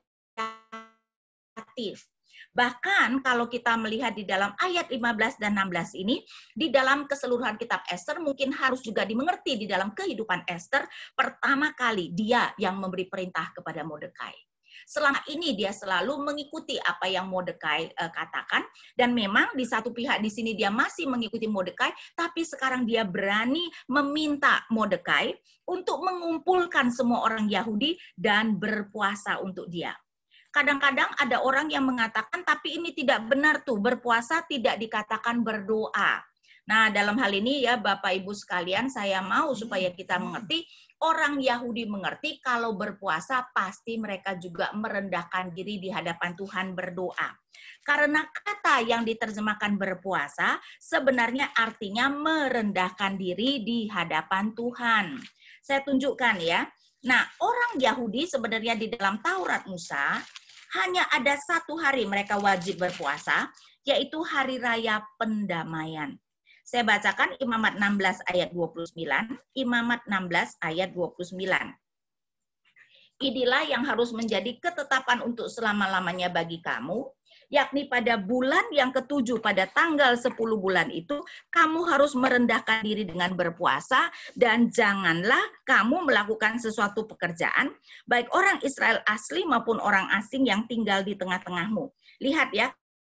Bahkan kalau kita melihat di dalam ayat 15 dan 16 ini, di dalam keseluruhan kitab Esther mungkin harus juga dimengerti di dalam kehidupan Esther, pertama kali dia yang memberi perintah kepada Mordekai. Selama ini dia selalu mengikuti apa yang Mordekai katakan, dan memang di satu pihak di sini dia masih mengikuti Mordekai, tapi sekarang dia berani meminta Mordekai untuk mengumpulkan semua orang Yahudi dan berpuasa untuk dia. Kadang-kadang ada orang yang mengatakan, tapi ini tidak benar tuh, berpuasa tidak dikatakan berdoa. Nah, dalam hal ini ya Bapak Ibu sekalian, saya mau supaya kita mengerti, orang Yahudi mengerti kalau berpuasa pasti mereka juga merendahkan diri di hadapan Tuhan, berdoa. Karena kata yang diterjemahkan berpuasa sebenarnya artinya merendahkan diri di hadapan Tuhan. Saya tunjukkan ya. Nah, orang Yahudi sebenarnya di dalam Taurat Musa hanya ada 1 hari mereka wajib berpuasa, yaitu Hari Raya Pendamaian. Saya bacakan Imamat 16 ayat 29, Imamat 16 ayat 29. Inilah yang harus menjadi ketetapan untuk selama-lamanya bagi kamu, yakni pada bulan yang ke-7 pada tanggal 10 bulan itu, kamu harus merendahkan diri dengan berpuasa, dan janganlah kamu melakukan sesuatu pekerjaan, baik orang Israel asli maupun orang asing yang tinggal di tengah-tengahmu. Lihat ya,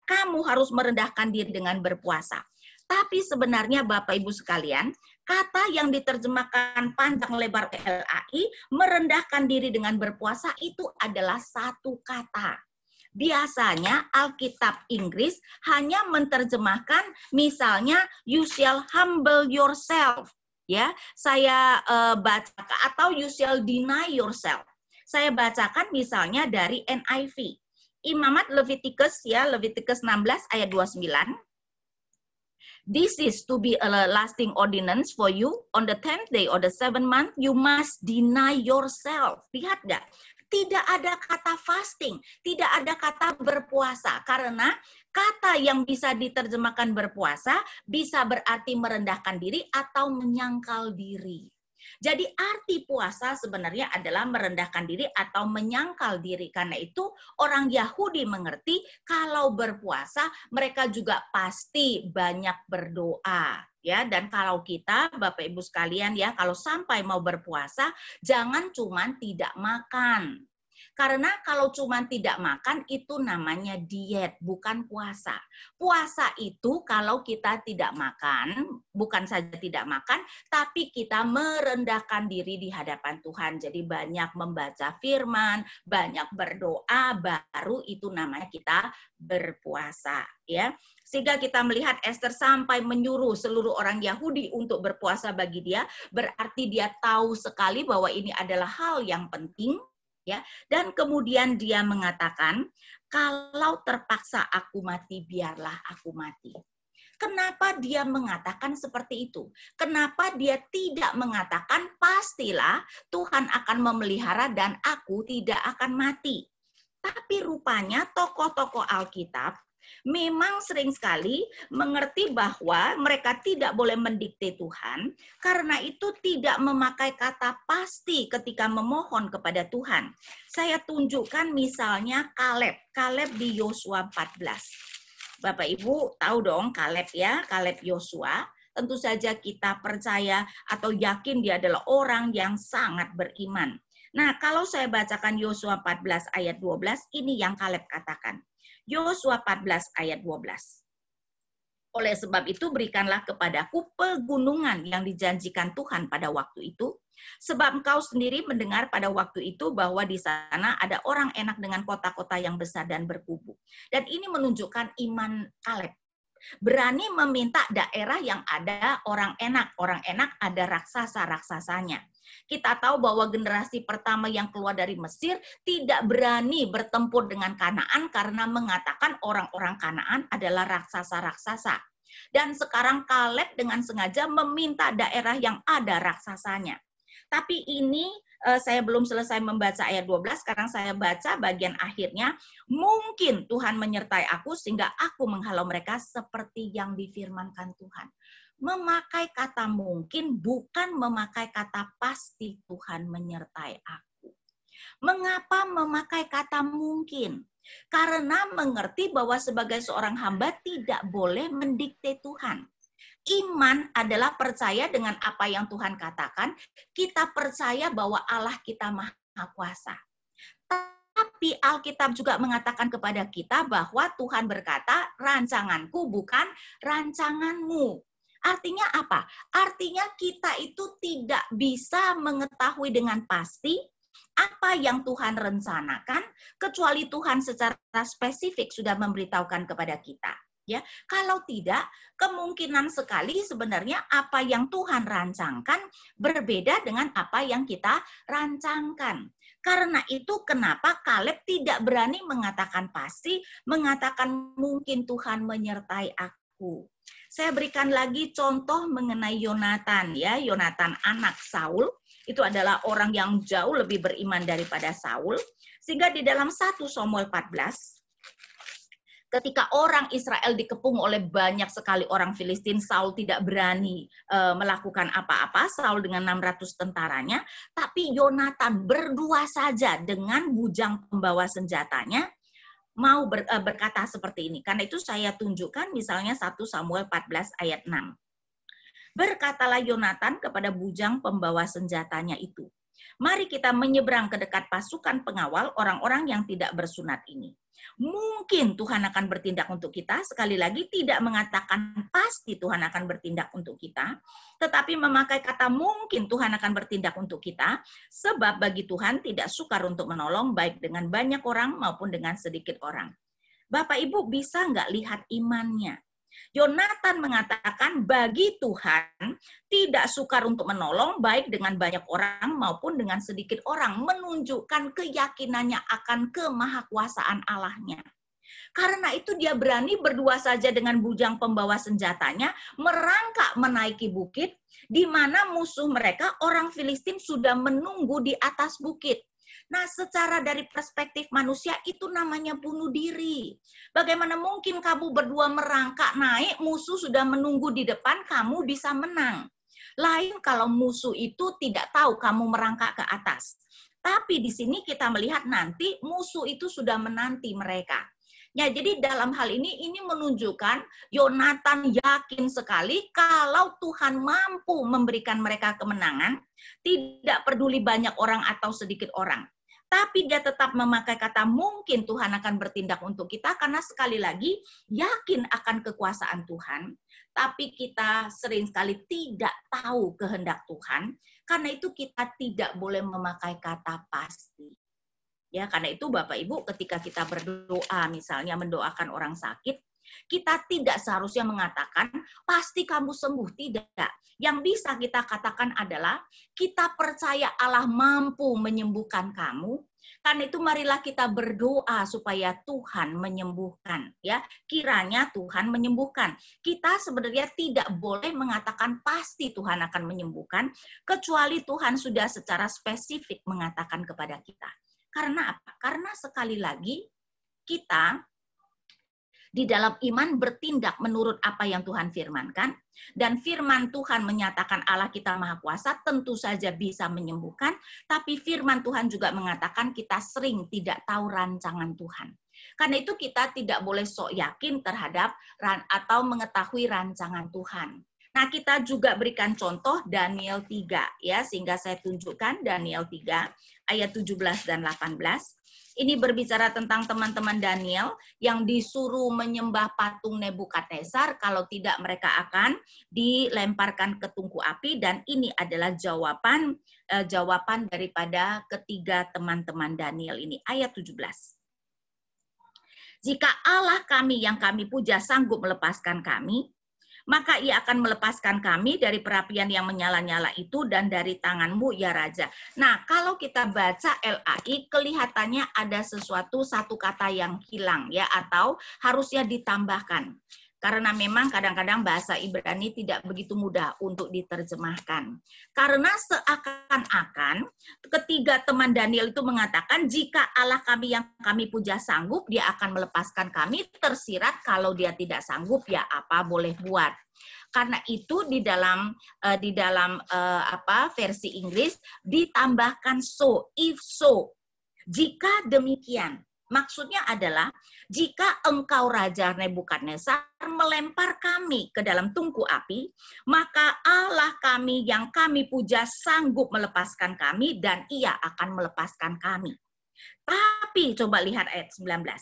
kamu harus merendahkan diri dengan berpuasa. Tapi sebenarnya Bapak Ibu sekalian, kata yang diterjemahkan panjang lebar LAI, merendahkan diri dengan berpuasa, itu adalah satu kata. Biasanya Alkitab Inggris hanya menerjemahkan misalnya you shall humble yourself, ya. Saya baca, atau you shall deny yourself. Saya bacakan misalnya dari NIV. Imamat Leviticus ya, Leviticus 16 ayat 29. This is to be a lasting ordinance for you. On the 10th day or the 7th month, you must deny yourself. Lihat nggak? Tidak ada kata fasting, tidak ada kata berpuasa. Karena kata yang bisa diterjemahkan berpuasa bisa berarti merendahkan diri atau menyangkal diri. Jadi arti puasa sebenarnya adalah merendahkan diri atau menyangkal diri. Karena itu orang Yahudi mengerti kalau berpuasa mereka juga pasti banyak berdoa. Ya, dan kalau kita Bapak Ibu sekalian ya, kalau sampai mau berpuasa jangan cuman tidak makan. Karena kalau cuma tidak makan itu namanya diet, bukan puasa. Puasa itu kalau kita tidak makan, bukan saja tidak makan, tapi kita merendahkan diri di hadapan Tuhan. Jadi banyak membaca firman, banyak berdoa, baru itu namanya kita berpuasa, ya. Sehingga kita melihat Esther sampai menyuruh seluruh orang Yahudi untuk berpuasa bagi dia, berarti dia tahu sekali bahwa ini adalah hal yang penting, ya. Dan kemudian dia mengatakan, kalau terpaksa aku mati, biarlah aku mati. Kenapa dia mengatakan seperti itu? Kenapa dia tidak mengatakan pastilah Tuhan akan memelihara dan aku tidak akan mati? Tapi rupanya tokoh-tokoh Alkitab memang sering sekali mengerti bahwa mereka tidak boleh mendikte Tuhan, karena itu tidak memakai kata pasti ketika memohon kepada Tuhan. Saya tunjukkan misalnya Kaleb di Yosua 14. Bapak Ibu tahu dong Kaleb, ya, Kaleb Yosua. Tentu saja kita percaya atau yakin dia adalah orang yang sangat beriman. Nah, kalau saya bacakan Yosua 14 ayat 12, ini yang Kaleb katakan. Yosua 14 ayat 12. Oleh sebab itu berikanlah kepadaku pegunungan yang dijanjikan Tuhan pada waktu itu, sebab engkau sendiri mendengar pada waktu itu bahwa di sana ada orang enak dengan kota-kota yang besar dan berkubu. Dan ini menunjukkan iman Kaleb. Berani meminta daerah yang ada orang enak. Orang enak ada raksasa-raksasanya. Kita tahu bahwa generasi pertama yang keluar dari Mesir tidak berani bertempur dengan Kanaan karena mengatakan orang-orang Kanaan adalah raksasa-raksasa. Dan sekarang Kaleb dengan sengaja meminta daerah yang ada raksasanya. Tapi ini saya belum selesai membaca ayat 12, sekarang saya baca bagian akhirnya. Mungkin Tuhan menyertai aku sehingga aku menghalau mereka seperti yang difirmankan Tuhan. Memakai kata mungkin bukan memakai kata pasti Tuhan menyertai aku. Mengapa memakai kata mungkin? Karena mengerti bahwa sebagai seorang hamba tidak boleh mendikte Tuhan. Iman adalah percaya dengan apa yang Tuhan katakan. Kita percaya bahwa Allah kita Maha Kuasa. Tapi Alkitab juga mengatakan kepada kita bahwa Tuhan berkata, rancanganku bukan rancanganmu. Artinya apa? Artinya kita itu tidak bisa mengetahui dengan pasti apa yang Tuhan rencanakan, kecuali Tuhan secara spesifik sudah memberitahukan kepada kita. Ya, kalau tidak, kemungkinan sekali sebenarnya apa yang Tuhan rancangkan berbeda dengan apa yang kita rancangkan. Karena itu kenapa Kaleb tidak berani mengatakan pasti, mengatakan mungkin Tuhan menyertai aku. Saya berikan lagi contoh mengenai Yonatan, ya, Yonatan anak Saul. Itu adalah orang yang jauh lebih beriman daripada Saul. Sehingga di dalam 1 Samuel 14, ketika orang Israel dikepung oleh banyak sekali orang Filistin, Saul tidak berani melakukan apa-apa, Saul dengan 600 tentaranya, tapi Yonatan berdua saja dengan bujang pembawa senjatanya, mau berkata seperti ini. Karena itu saya tunjukkan misalnya 1 Samuel 14 ayat 6. Berkatalah Yonatan kepada bujang pembawa senjatanya itu, mari kita menyeberang ke dekat pasukan pengawal orang-orang yang tidak bersunat ini. Mungkin Tuhan akan bertindak untuk kita, sekali lagi tidak mengatakan pasti Tuhan akan bertindak untuk kita, tetapi memakai kata mungkin Tuhan akan bertindak untuk kita, sebab bagi Tuhan tidak sukar untuk menolong baik dengan banyak orang maupun dengan sedikit orang. Bapak Ibu bisa nggak lihat imannya? Yonatan mengatakan bagi Tuhan tidak sukar untuk menolong baik dengan banyak orang maupun dengan sedikit orang, menunjukkan keyakinannya akan kemahakuasaan Allahnya. Karena itu dia berani berdua saja dengan bujang pembawa senjatanya merangkak menaiki bukit di mana musuh mereka orang Filistin sudah menunggu di atas bukit. Nah, secara dari perspektif manusia itu namanya bunuh diri. Bagaimana mungkin kamu berdua merangkak naik, musuh sudah menunggu di depan, kamu bisa menang. Lain kalau musuh itu tidak tahu kamu merangkak ke atas. Tapi di sini kita melihat nanti musuh itu sudah menanti mereka. Ya, jadi dalam hal ini menunjukkan Yonatan yakin sekali kalau Tuhan mampu memberikan mereka kemenangan, tidak peduli banyak orang atau sedikit orang. Tapi dia tetap memakai kata mungkin Tuhan akan bertindak untuk kita, karena sekali lagi yakin akan kekuasaan Tuhan, tapi kita sering sekali tidak tahu kehendak Tuhan, karena itu kita tidak boleh memakai kata pasti. Ya, karena itu Bapak Ibu ketika kita berdoa misalnya mendoakan orang sakit, kita tidak seharusnya mengatakan pasti kamu sembuh, tidak. Yang bisa kita katakan adalah kita percaya Allah mampu menyembuhkan kamu. Karena itu marilah kita berdoa supaya Tuhan menyembuhkan, ya. Kiranya Tuhan menyembuhkan. Kita sebenarnya tidak boleh mengatakan pasti Tuhan akan menyembuhkan kecuali Tuhan sudah secara spesifik mengatakan kepada kita. Karena apa? Karena sekali lagi kita di dalam iman bertindak menurut apa yang Tuhan firmankan, dan firman Tuhan menyatakan Allah kita Maha Kuasa tentu saja bisa menyembuhkan, tapi firman Tuhan juga mengatakan kita sering tidak tahu rancangan Tuhan. Karena itu kita tidak boleh sok yakin terhadap atau mengetahui rancangan Tuhan. Nah, kita juga berikan contoh Daniel 3 ya, sehingga saya tunjukkan Daniel 3 ayat 17 dan 18. Ini berbicara tentang teman-teman Daniel yang disuruh menyembah patung Nebukadnezar, kalau tidak mereka akan dilemparkan ke tungku api, dan ini adalah jawaban daripada ketiga teman-teman Daniel ini. Ayat 17. Jika Allah kami yang kami puja sanggup melepaskan kami, maka ia akan melepaskan kami dari perapian yang menyala-nyala itu dan dari tanganmu ya Raja. Nah, kalau kita baca LAI, kelihatannya ada satu kata yang hilang ya, atau harusnya ditambahkan. Karena memang kadang-kadang bahasa Ibrani tidak begitu mudah untuk diterjemahkan. Karena seakan-akan ketiga teman Daniel itu mengatakan, jika Allah kami yang kami puja sanggup, dia akan melepaskan kami. Tersirat kalau dia tidak sanggup, ya apa boleh buat. Karena itu di dalam versi Inggris ditambahkan so, if so. Jika demikian. Maksudnya adalah, jika engkau Raja Nebukadnezar melempar kami ke dalam tungku api, maka Allah kami yang kami puja sanggup melepaskan kami dan ia akan melepaskan kami. Tapi coba lihat ayat 19.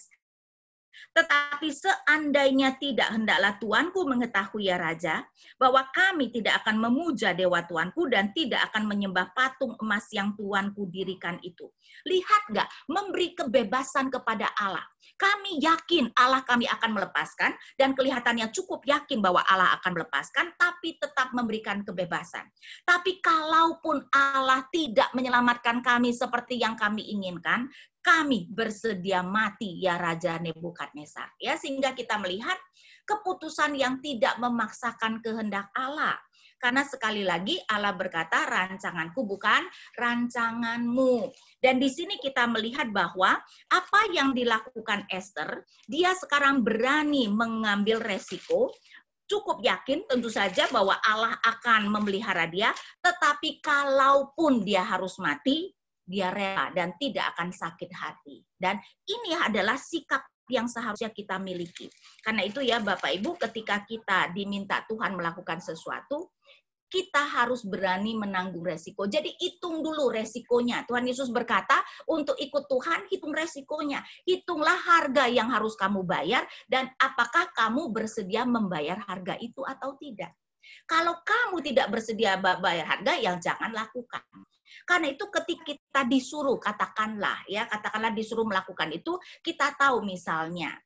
Tetapi seandainya tidak, hendaklah tuanku mengetahui ya Raja, bahwa kami tidak akan memuja dewa tuanku dan tidak akan menyembah patung emas yang tuanku dirikan itu. Lihat nggak? Memberi kebebasan kepada Allah. Kami yakin Allah kami akan melepaskan, dan kelihatannya cukup yakin bahwa Allah akan melepaskan, tapi tetap memberikan kebebasan. Tapi kalaupun Allah tidak menyelamatkan kami seperti yang kami inginkan, kami bersedia mati ya Raja Nebukadnezar. Ya, sehingga kita melihat keputusan yang tidak memaksakan kehendak Allah. Karena sekali lagi Allah berkata, rancanganku bukan rancanganmu. Dan di sini kita melihat bahwa apa yang dilakukan Esther, dia sekarang berani mengambil resiko, cukup yakin tentu saja bahwa Allah akan memelihara dia, tetapi kalaupun dia harus mati, dia rela dan tidak akan sakit hati. Dan ini adalah sikap yang seharusnya kita miliki. Karena itu ya Bapak Ibu, ketika kita diminta Tuhan melakukan sesuatu, kita harus berani menanggung resiko. Jadi hitung dulu resikonya. Tuhan Yesus berkata, untuk ikut Tuhan, hitung resikonya. Hitunglah harga yang harus kamu bayar, dan apakah kamu bersedia membayar harga itu atau tidak. Kalau kamu tidak bersedia bayar harga, ya jangan lakukan. Karena itu ketika kita disuruh, katakanlah disuruh melakukan itu, kita tahu misalnya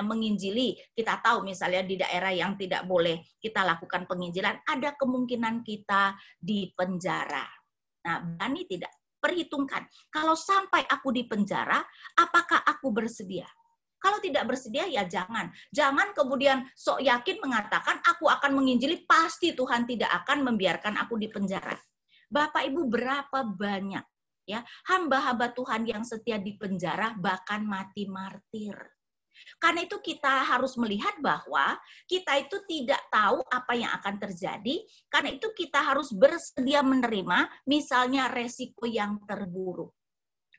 menginjili, kita tahu misalnya di daerah yang tidak boleh kita lakukan penginjilan, ada kemungkinan kita di penjara. Nah, berani tidak? Perhitungkan, kalau sampai aku di penjara, apakah aku bersedia? Kalau tidak bersedia, ya jangan. Jangan kemudian sok yakin mengatakan, aku akan menginjili, pasti Tuhan tidak akan membiarkan aku di penjara. Bapak Ibu, berapa banyak ya hamba-hamba Tuhan yang setia di penjara, bahkan mati martir. Karena itu kita harus melihat bahwa kita itu tidak tahu apa yang akan terjadi, karena itu kita harus bersedia menerima misalnya resiko yang terburuk.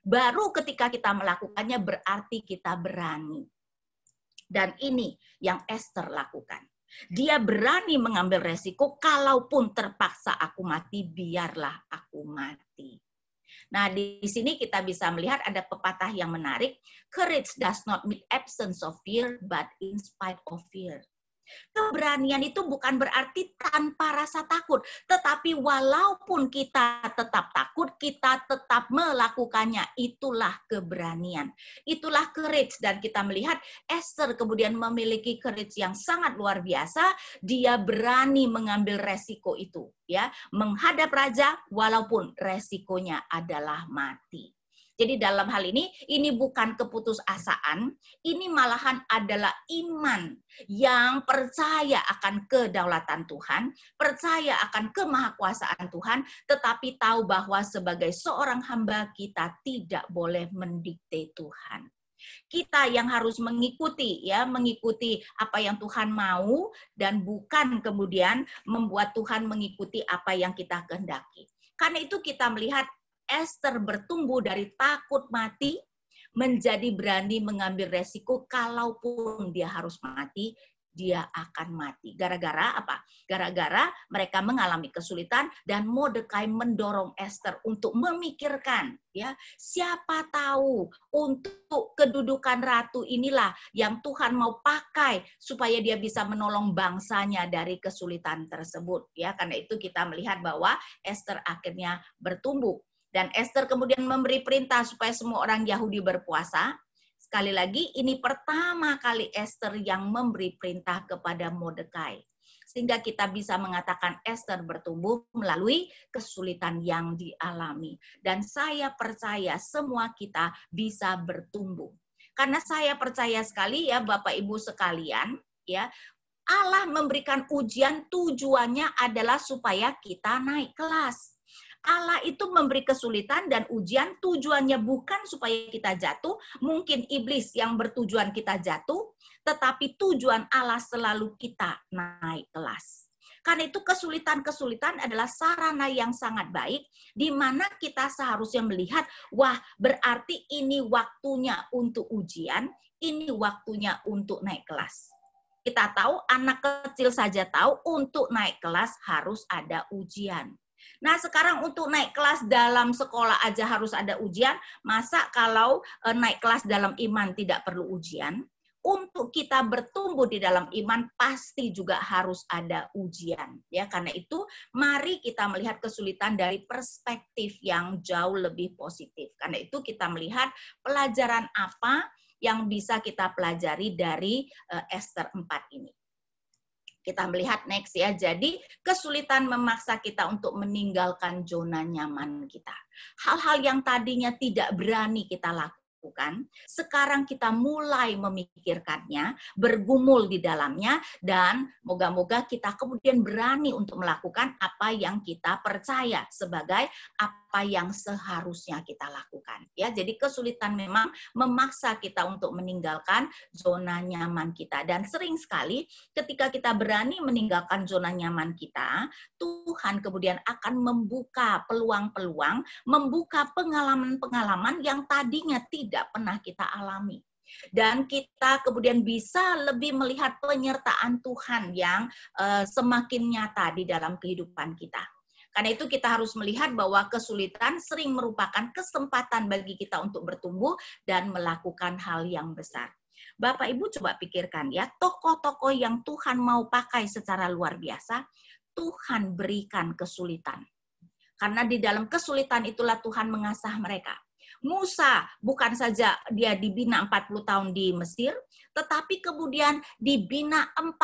Baru ketika kita melakukannya berarti kita berani. Dan ini yang Esther lakukan. Dia berani mengambil resiko, kalaupun terpaksa aku mati, biarlah aku mati. Nah, di sini kita bisa melihat ada pepatah yang menarik. Courage does not mean absence of fear, but in spite of fear. Keberanian itu bukan berarti tanpa rasa takut, tetapi walaupun kita tetap takut, kita tetap melakukannya. Itulah keberanian. Itulah courage, dan kita melihat Esther kemudian memiliki courage yang sangat luar biasa. Dia berani mengambil resiko itu, ya, menghadap raja walaupun resikonya adalah mati. Jadi dalam hal ini bukan keputusasaan, ini malahan adalah iman yang percaya akan kedaulatan Tuhan, percaya akan kemahakuasaan Tuhan, tetapi tahu bahwa sebagai seorang hamba kita tidak boleh mendikte Tuhan. Kita yang harus mengikuti apa yang Tuhan mau, dan bukan kemudian membuat Tuhan mengikuti apa yang kita kehendaki. Karena itu kita melihat Esther bertumbuh dari takut mati menjadi berani mengambil resiko. Kalaupun dia harus mati, dia akan mati. Gara-gara apa? Gara-gara mereka mengalami kesulitan, dan Mordekai mendorong Esther untuk memikirkan, ya, siapa tahu untuk kedudukan ratu inilah yang Tuhan mau pakai supaya dia bisa menolong bangsanya dari kesulitan tersebut, ya. Karena itu kita melihat bahwa Esther akhirnya bertumbuh. Dan Esther kemudian memberi perintah supaya semua orang Yahudi berpuasa. Sekali lagi, ini pertama kali Esther yang memberi perintah kepada Mordekai. Sehingga kita bisa mengatakan Esther bertumbuh melalui kesulitan yang dialami. Dan saya percaya semua kita bisa bertumbuh. Karena saya percaya sekali, ya Bapak Ibu sekalian, ya, Allah memberikan ujian tujuannya adalah supaya kita naik kelas. Allah itu memberi kesulitan dan ujian tujuannya bukan supaya kita jatuh. Mungkin iblis yang bertujuan kita jatuh, tetapi tujuan Allah selalu kita naik kelas. Karena itu kesulitan-kesulitan adalah sarana yang sangat baik, di mana kita seharusnya melihat, wah berarti ini waktunya untuk ujian, ini waktunya untuk naik kelas. Kita tahu, anak kecil saja tahu untuk naik kelas harus ada ujian. Nah, sekarang untuk naik kelas dalam sekolah aja harus ada ujian. Masa kalau naik kelas dalam iman tidak perlu ujian? Untuk kita bertumbuh di dalam iman pasti juga harus ada ujian. Ya, karena itu mari kita melihat kesulitan dari perspektif yang jauh lebih positif. Karena itu kita melihat pelajaran apa yang bisa kita pelajari dari Esther 4 ini. Kita melihat next, ya. Jadi kesulitan memaksa kita untuk meninggalkan zona nyaman kita. Hal-hal yang tadinya tidak berani kita lakukan, sekarang kita mulai memikirkannya, bergumul di dalamnya, dan moga-moga kita kemudian berani untuk melakukan apa yang kita percaya sebagai apa yang seharusnya kita lakukan. Ya, jadi kesulitan memang memaksa kita untuk meninggalkan zona nyaman kita. Dan sering sekali ketika kita berani meninggalkan zona nyaman kita, Tuhan kemudian akan membuka peluang-peluang, membuka pengalaman-pengalaman yang tadinya tidak pernah kita alami. Dan kita kemudian bisa lebih melihat penyertaan Tuhan yang semakin nyata di dalam kehidupan kita. Karena itu kita harus melihat bahwa kesulitan sering merupakan kesempatan bagi kita untuk bertumbuh dan melakukan hal yang besar. Bapak Ibu coba pikirkan, ya, tokoh-tokoh yang Tuhan mau pakai secara luar biasa, Tuhan berikan kesulitan. Karena di dalam kesulitan itulah Tuhan mengasah mereka. Musa bukan saja dia dibina 40 tahun di Mesir, tetapi kemudian dibina 40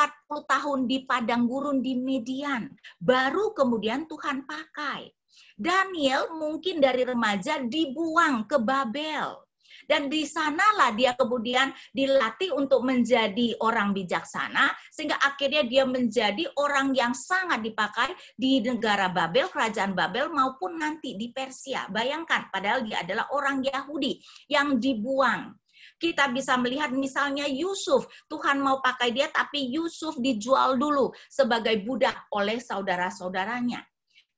tahun di padang gurun di Midian. Baru kemudian Tuhan pakai. Daniel mungkin dari remaja dibuang ke Babel. Dan di sanalah dia kemudian dilatih untuk menjadi orang bijaksana, sehingga akhirnya dia menjadi orang yang sangat dipakai di negara Babel, kerajaan Babel, maupun nanti di Persia. Bayangkan, padahal dia adalah orang Yahudi yang dibuang. Kita bisa melihat misalnya Yusuf, Tuhan mau pakai dia, tapi Yusuf dijual dulu sebagai budak oleh saudara-saudaranya.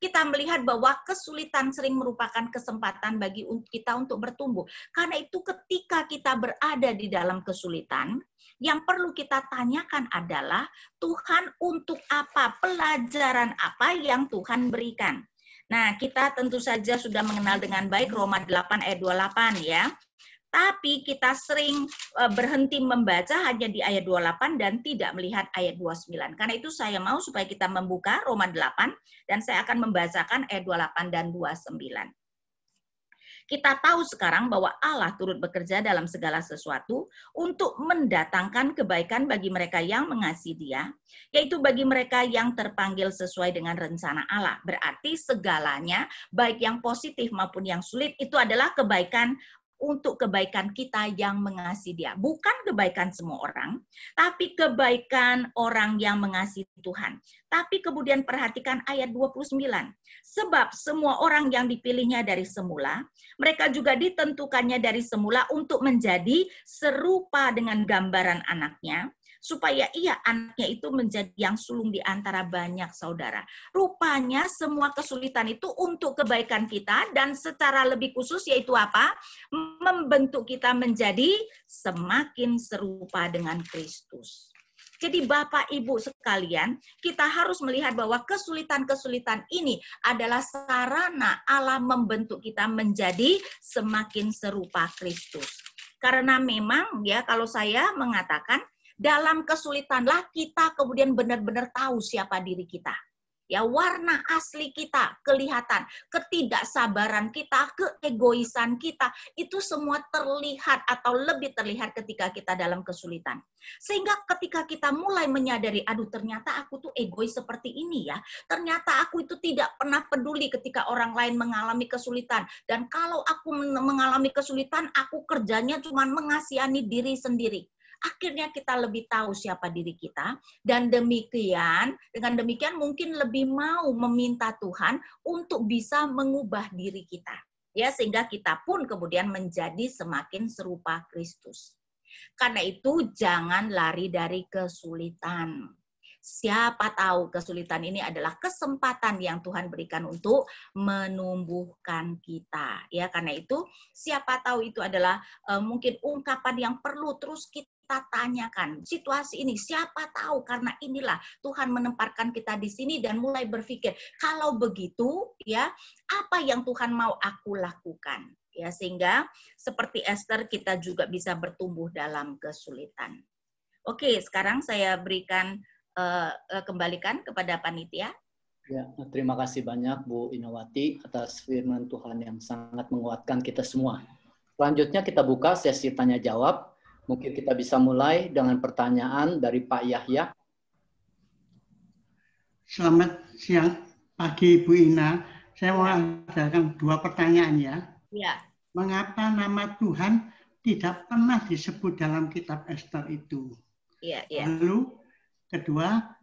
Kita melihat bahwa kesulitan sering merupakan kesempatan bagi kita untuk bertumbuh. Karena itu ketika kita berada di dalam kesulitan, yang perlu kita tanyakan adalah Tuhan untuk apa, pelajaran apa yang Tuhan berikan. Nah, kita tentu saja sudah mengenal dengan baik Roma 8 ayat 28 ya. Tapi kita sering berhenti membaca hanya di ayat 28 dan tidak melihat ayat 29. Karena itu saya mau supaya kita membuka Roma 8 dan saya akan membacakan ayat 28 dan 29. Kita tahu sekarang bahwa Allah turut bekerja dalam segala sesuatu untuk mendatangkan kebaikan bagi mereka yang mengasihi Dia, yaitu bagi mereka yang terpanggil sesuai dengan rencana Allah. Berarti segalanya, baik yang positif maupun yang sulit, itu adalah kebaikan untuk kebaikan kita yang mengasihi Dia. Bukan kebaikan semua orang, tapi kebaikan orang yang mengasihi Tuhan. Tapi kemudian perhatikan ayat 29. Sebab semua orang yang dipilihnya dari semula, mereka juga ditentukannya dari semula untuk menjadi serupa dengan gambaran anaknya, supaya anaknya itu menjadi yang sulung di antara banyak saudara. Rupanya semua kesulitan itu untuk kebaikan kita dan secara lebih khusus yaitu apa? Membentuk kita menjadi semakin serupa dengan Kristus. Jadi Bapak Ibu sekalian, kita harus melihat bahwa kesulitan-kesulitan ini adalah sarana Allah membentuk kita menjadi semakin serupa Kristus. Karena memang ya kalau saya mengatakan dalam kesulitanlah kita kemudian benar-benar tahu siapa diri kita. Ya, warna asli kita kelihatan, ketidaksabaran kita, keegoisan kita, itu semua terlihat atau lebih terlihat ketika kita dalam kesulitan. Sehingga ketika kita mulai menyadari, aduh ternyata aku tuh egois seperti ini ya, ternyata aku itu tidak pernah peduli ketika orang lain mengalami kesulitan, dan kalau aku mengalami kesulitan, aku kerjanya cuma mengasihani diri sendiri. Akhirnya kita lebih tahu siapa diri kita dan dengan demikian mungkin lebih mau meminta Tuhan untuk bisa mengubah diri kita. Ya, sehingga kita pun kemudian menjadi semakin serupa Kristus. Karena itu jangan lari dari kesulitan. Siapa tahu kesulitan ini adalah kesempatan yang Tuhan berikan untuk menumbuhkan kita. Ya, karena itu siapa tahu itu adalah mungkin ungkapan yang perlu terus kita tanyakan. Situasi ini siapa tahu karena inilah Tuhan menempatkan kita di sini dan mulai berpikir, kalau begitu ya, apa yang Tuhan mau aku lakukan? Ya, sehingga seperti Esther kita juga bisa bertumbuh dalam kesulitan. Oke, sekarang saya berikan kembalikan kepada panitia. Ya, terima kasih banyak Bu Inawati atas firman Tuhan yang sangat menguatkan kita semua. Selanjutnya kita buka sesi tanya jawab. Mungkin kita bisa mulai dengan pertanyaan dari Pak Yahya. Selamat siang, pagi Bu Ina. Saya mau ajarkan 2 pertanyaan ya. Ya. Mengapa nama Tuhan tidak pernah disebut dalam kitab Esther itu? Ya. Lalu kedua,